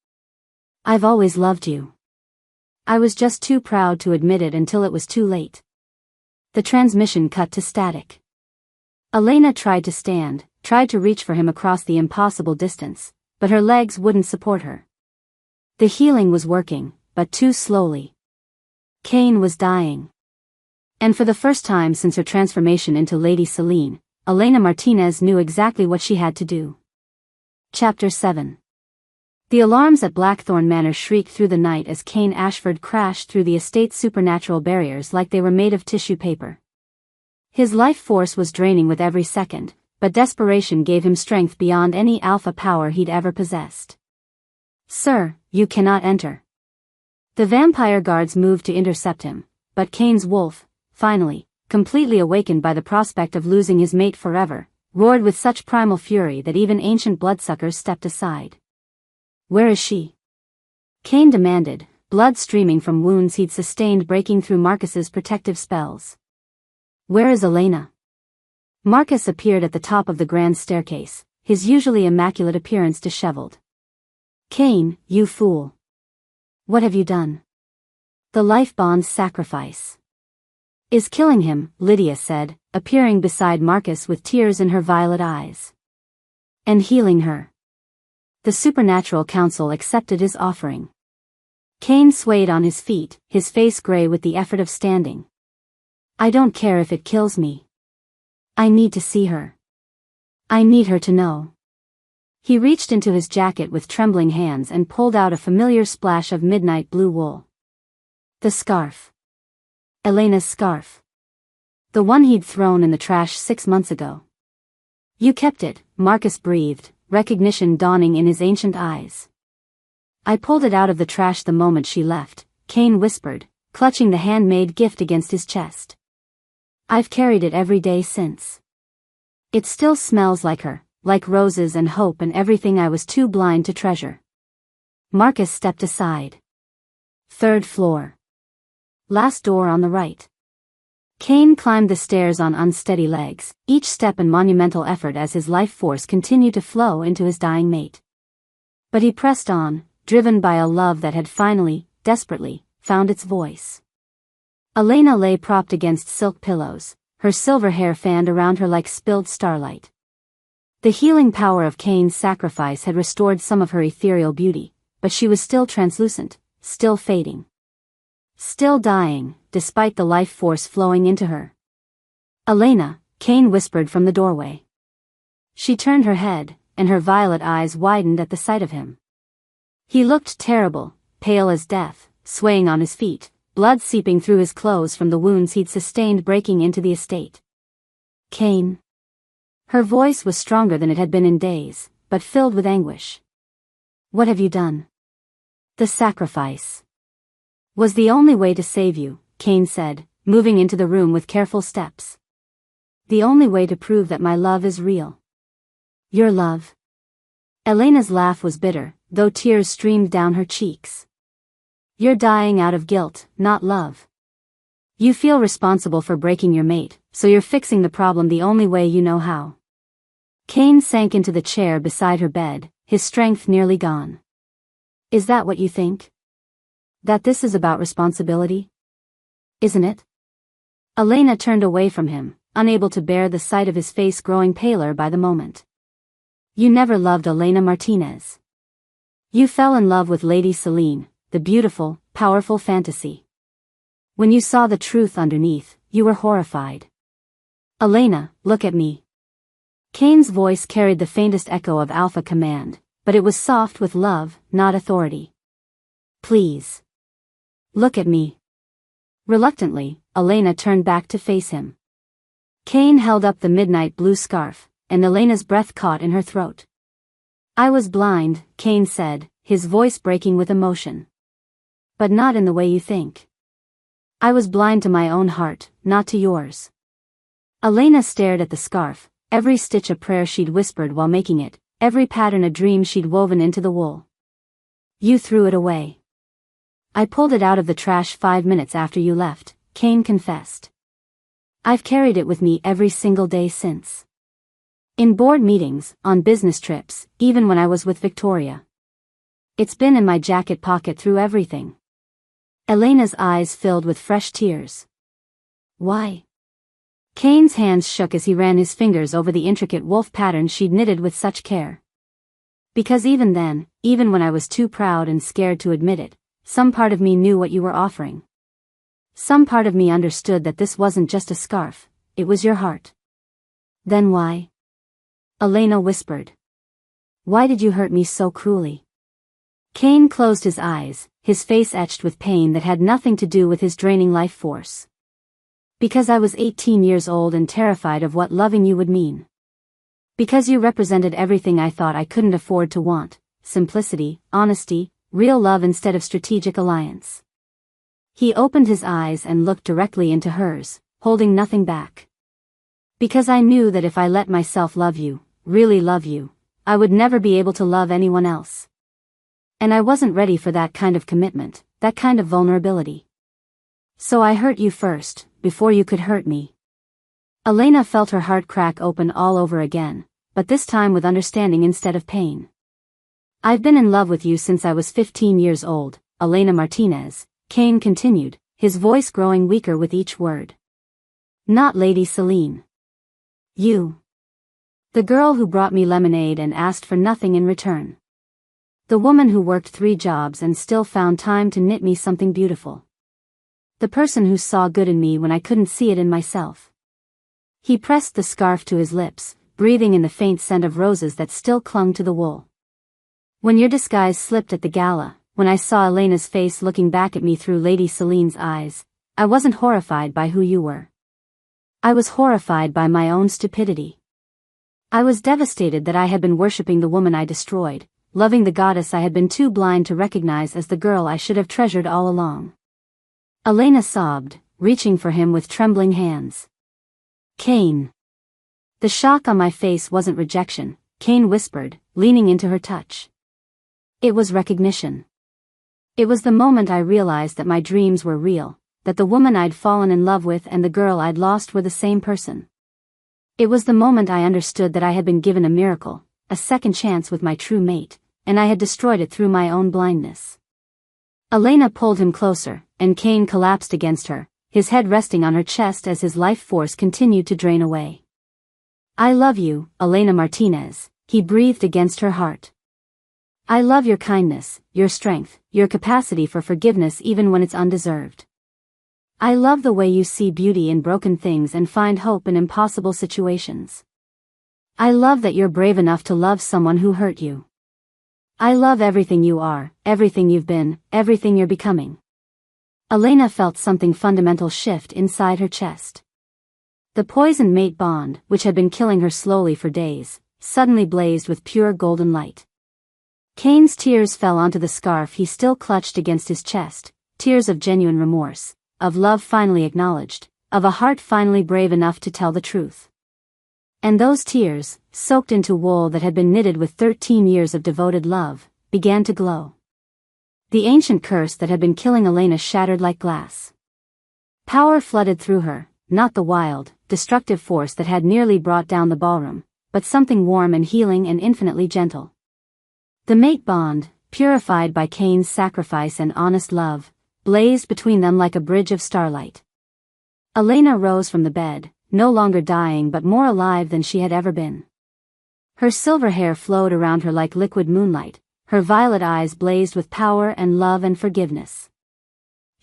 Speaker 1: I've always loved you. I was just too proud to admit it until it was too late." The transmission cut to static. Elena tried to stand, tried to reach for him across the impossible distance, but her legs wouldn't support her. The healing was working, but too slowly. Kane was dying. And for the first time since her transformation into Lady Selene, Elena Martinez knew exactly what she had to do. Chapter 7. The alarms at Blackthorn Manor shrieked through the night as Kane Ashford crashed through the estate's supernatural barriers like they were made of tissue paper. His life force was draining with every second, but desperation gave him strength beyond any alpha power he'd ever possessed. "Sir, you cannot enter." The vampire guards moved to intercept him, but Kane's wolf, finally, completely awakened by the prospect of losing his mate forever, roared with such primal fury that even ancient bloodsuckers stepped aside. "Where is she?" Kane demanded, blood streaming from wounds he'd sustained breaking through Marcus's protective spells. "Where is Elena?" Marcus appeared at the top of the grand staircase, his usually immaculate appearance disheveled. "Kane, you fool. What have you done?" "The life bond's sacrifice is killing him," Lydia said, appearing beside Marcus with tears in her violet eyes. "And healing her. The supernatural council accepted his offering." Kane swayed on his feet, his face gray with the effort of standing. "I don't care if it kills me. I need to see her. I need her to know." He reached into his jacket with trembling hands and pulled out a familiar splash of midnight blue wool. The scarf. Elena's scarf. The one he'd thrown in the trash 6 months ago. "You kept it," Marcus breathed, recognition dawning in his ancient eyes. "I pulled it out of the trash the moment she left," Kane whispered, clutching the handmade gift against his chest. "I've carried it every day since. It still smells like her, like roses and hope and everything I was too blind to treasure." Marcus stepped aside. "Third floor. Last door on the right." Kane climbed the stairs on unsteady legs, each step an monumental effort as his life force continued to flow into his dying mate. But he pressed on, driven by a love that had finally, desperately, found its voice. Elena lay propped against silk pillows, her silver hair fanned around her like spilled starlight. The healing power of Kane's sacrifice had restored some of her ethereal beauty, but she was still translucent, still fading. Still dying, despite the life force flowing into her. "Elena," Kane whispered from the doorway. She turned her head, and her violet eyes widened at the sight of him. He looked terrible, pale as death, swaying on his feet, blood seeping through his clothes from the wounds he'd sustained breaking into the estate. "Kane." Her voice was stronger than it had been in days, but filled with anguish. "What have you done?" "The sacrifice was the only way to save you," Kane said, moving into the room with careful steps. "The only way to prove that my love is real." "Your love?" Elena's laugh was bitter, though tears streamed down her cheeks. "You're dying out of guilt, not love. You feel responsible for breaking your mate, so you're fixing the problem the only way you know how." Kane sank into the chair beside her bed, his strength nearly gone. "Is that what you think? That this is about responsibility? Isn't it?" Elena turned away from him, unable to bear the sight of his face growing paler by the moment. "You never loved Elena Martinez. You fell in love with Lady Selene, the beautiful, powerful fantasy. When you saw the truth underneath, you were horrified. Elena, look at me. Kane's voice carried the faintest echo of alpha command, but it was soft with love, not authority. Please. Look at me. Reluctantly, Elena turned back to face him. Kane held up the midnight blue scarf, and Elena's breath caught in her throat. I was blind, Kane said, his voice breaking with emotion. But not in the way you think. I was blind to my own heart, not to yours. Elena stared at the scarf, every stitch a prayer she'd whispered while making it, every pattern a dream she'd woven into the wool. You threw it away. I pulled it out of the trash 5 minutes after you left, Kane confessed. I've carried it with me every single day since. In board meetings, on business trips, even when I was with Victoria. It's been in my jacket pocket through everything. Elena's eyes filled with fresh tears. Why? Kane's hands shook as he ran his fingers over the intricate wolf pattern she'd knitted with such care. Because even then, even when I was too proud and scared to admit it, some part of me knew what you were offering. Some part of me understood that this wasn't just a scarf, it was your heart. Then why? Elena whispered. Why did you hurt me so cruelly? Kane closed his eyes, his face etched with pain that had nothing to do with his draining life force. Because I was 18 years old and terrified of what loving you would mean. Because you represented everything I thought I couldn't afford to want, simplicity, honesty, real love instead of strategic alliance. He opened his eyes and looked directly into hers, holding nothing back. Because I knew that if I let myself love you, really love you, I would never be able to love anyone else. And I wasn't ready for that kind of commitment, that kind of vulnerability. So I hurt you first, before you could hurt me. Elena felt her heart crack open all over again, but this time with understanding instead of pain. I've been in love with you since I was 15 years old, Elena Martinez, Kane continued, his voice growing weaker with each word. Not Lady Celine. You. The girl who brought me lemonade and asked for nothing in return. The woman who worked 3 jobs and still found time to knit me something beautiful. The person who saw good in me when I couldn't see it in myself. He pressed the scarf to his lips, breathing in the faint scent of roses that still clung to the wool. When your disguise slipped at the gala, when I saw Elena's face looking back at me through Lady Celine's eyes, I wasn't horrified by who you were. I was horrified by my own stupidity. I was devastated that I had been worshipping the woman I destroyed, loving the goddess I had been too blind to recognize as the girl I should have treasured all along. Elena sobbed, reaching for him with trembling hands. Kane. The shock on my face wasn't rejection, Kane whispered, leaning into her touch. It was recognition. It was the moment I realized that my dreams were real, that the woman I'd fallen in love with and the girl I'd lost were the same person. It was the moment I understood that I had been given a miracle, a second chance with my true mate, and I had destroyed it through my own blindness. Elena pulled him closer, and Kane collapsed against her, his head resting on her chest as his life force continued to drain away. I love you, Elena Martinez, he breathed against her heart. I love your kindness, your strength, your capacity for forgiveness even when it's undeserved. I love the way you see beauty in broken things and find hope in impossible situations. I love that you're brave enough to love someone who hurt you. I love everything you are, everything you've been, everything you're becoming. Elena felt something fundamental shift inside her chest. The poison mate bond, which had been killing her slowly for days, suddenly blazed with pure golden light. Kane's tears fell onto the scarf he still clutched against his chest, tears of genuine remorse, of love finally acknowledged, of a heart finally brave enough to tell the truth. And those tears, soaked into wool that had been knitted with 13 years of devoted love, began to glow. The ancient curse that had been killing Elena shattered like glass. Power flooded through her, not the wild, destructive force that had nearly brought down the ballroom, but something warm and healing and infinitely gentle. The mate bond, purified by Kane's sacrifice and honest love, blazed between them like a bridge of starlight. Elena rose from the bed, no longer dying but more alive than she had ever been. Her silver hair flowed around her like liquid moonlight, her violet eyes blazed with power and love and forgiveness.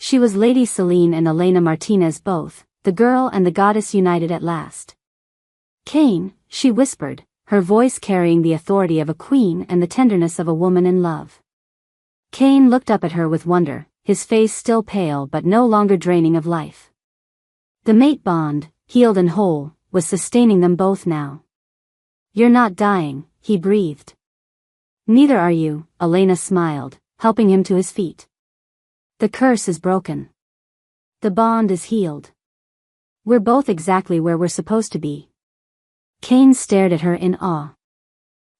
Speaker 1: She was Lady Celine and Elena Martinez both, the girl and the goddess united at last. "Cain," she whispered, her voice carrying the authority of a queen and the tenderness of a woman in love. Cain looked up at her with wonder, his face still pale but no longer draining of life. The mate bond, healed and whole, was sustaining them both now. "You're not dying," he breathed. "Neither are you," Elena smiled, helping him to his feet. "The curse is broken. The bond is healed. We're both exactly where we're supposed to be." Cain stared at her in awe.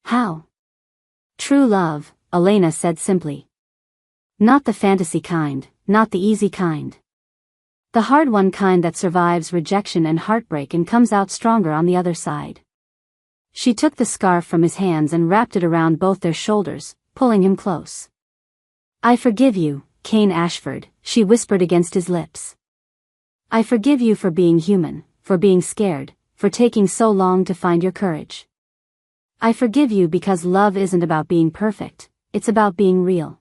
Speaker 1: "How?" "True love," Elena said simply. "Not the fantasy kind, not the easy kind. The hard-won kind that survives rejection and heartbreak and comes out stronger on the other side." She took the scarf from his hands and wrapped it around both their shoulders, pulling him close. "I forgive you, Cain Ashford," she whispered against his lips. "I forgive you for being human, for being scared, for taking so long to find your courage. I forgive you because love isn't about being perfect, it's about being real."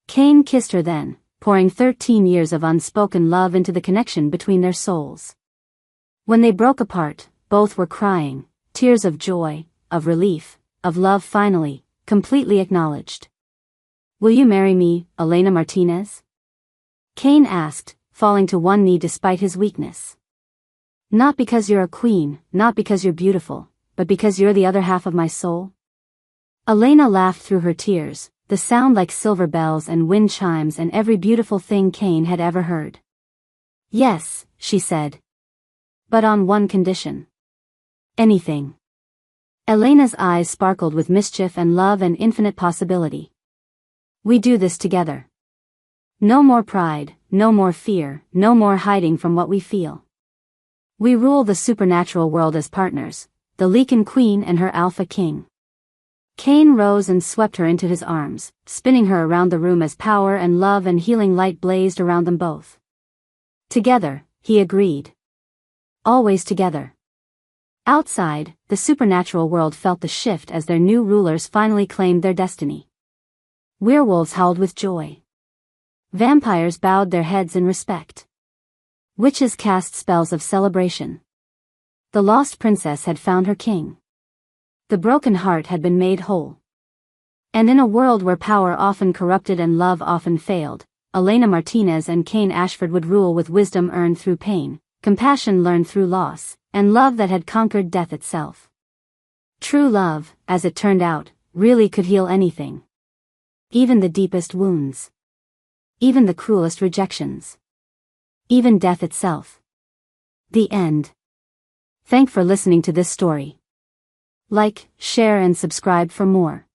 Speaker 1: Cain kissed her then, pouring 13 years of unspoken love into the connection between their souls. When they broke apart, both were crying, tears of joy, of relief, of love finally, completely acknowledged. "Will you marry me, Elena Martinez?" Cain asked, falling to one knee despite his weakness. "Not because you're a queen, not because you're beautiful, but because you're the other half of my soul?" Elena laughed through her tears, the sound like silver bells and wind chimes and every beautiful thing Cain had ever heard. "Yes," she said. "But on one condition." "Anything." Elena's eyes sparkled with mischief and love and infinite possibility. "We do this together. No more pride, no more fear, no more hiding from what we feel. We rule the supernatural world as partners, the Lycan Queen and her Alpha King." Cain rose and swept her into his arms, spinning her around the room as power and love and healing light blazed around them both. "Together," he agreed. "Always together." Outside, the supernatural world felt the shift as their new rulers finally claimed their destiny. Werewolves howled with joy. Vampires bowed their heads in respect. Witches cast spells of celebration. The lost princess had found her king. The broken heart had been made whole. And in a world where power often corrupted and love often failed, Elena Martinez and Cain Ashford would rule with wisdom earned through pain, compassion learned through loss, and love that had conquered death itself. True love, as it turned out, really could heal anything. Even the deepest wounds. Even the cruelest rejections. Even death itself. The end. Thanks for listening to this story. Like, share and subscribe for more.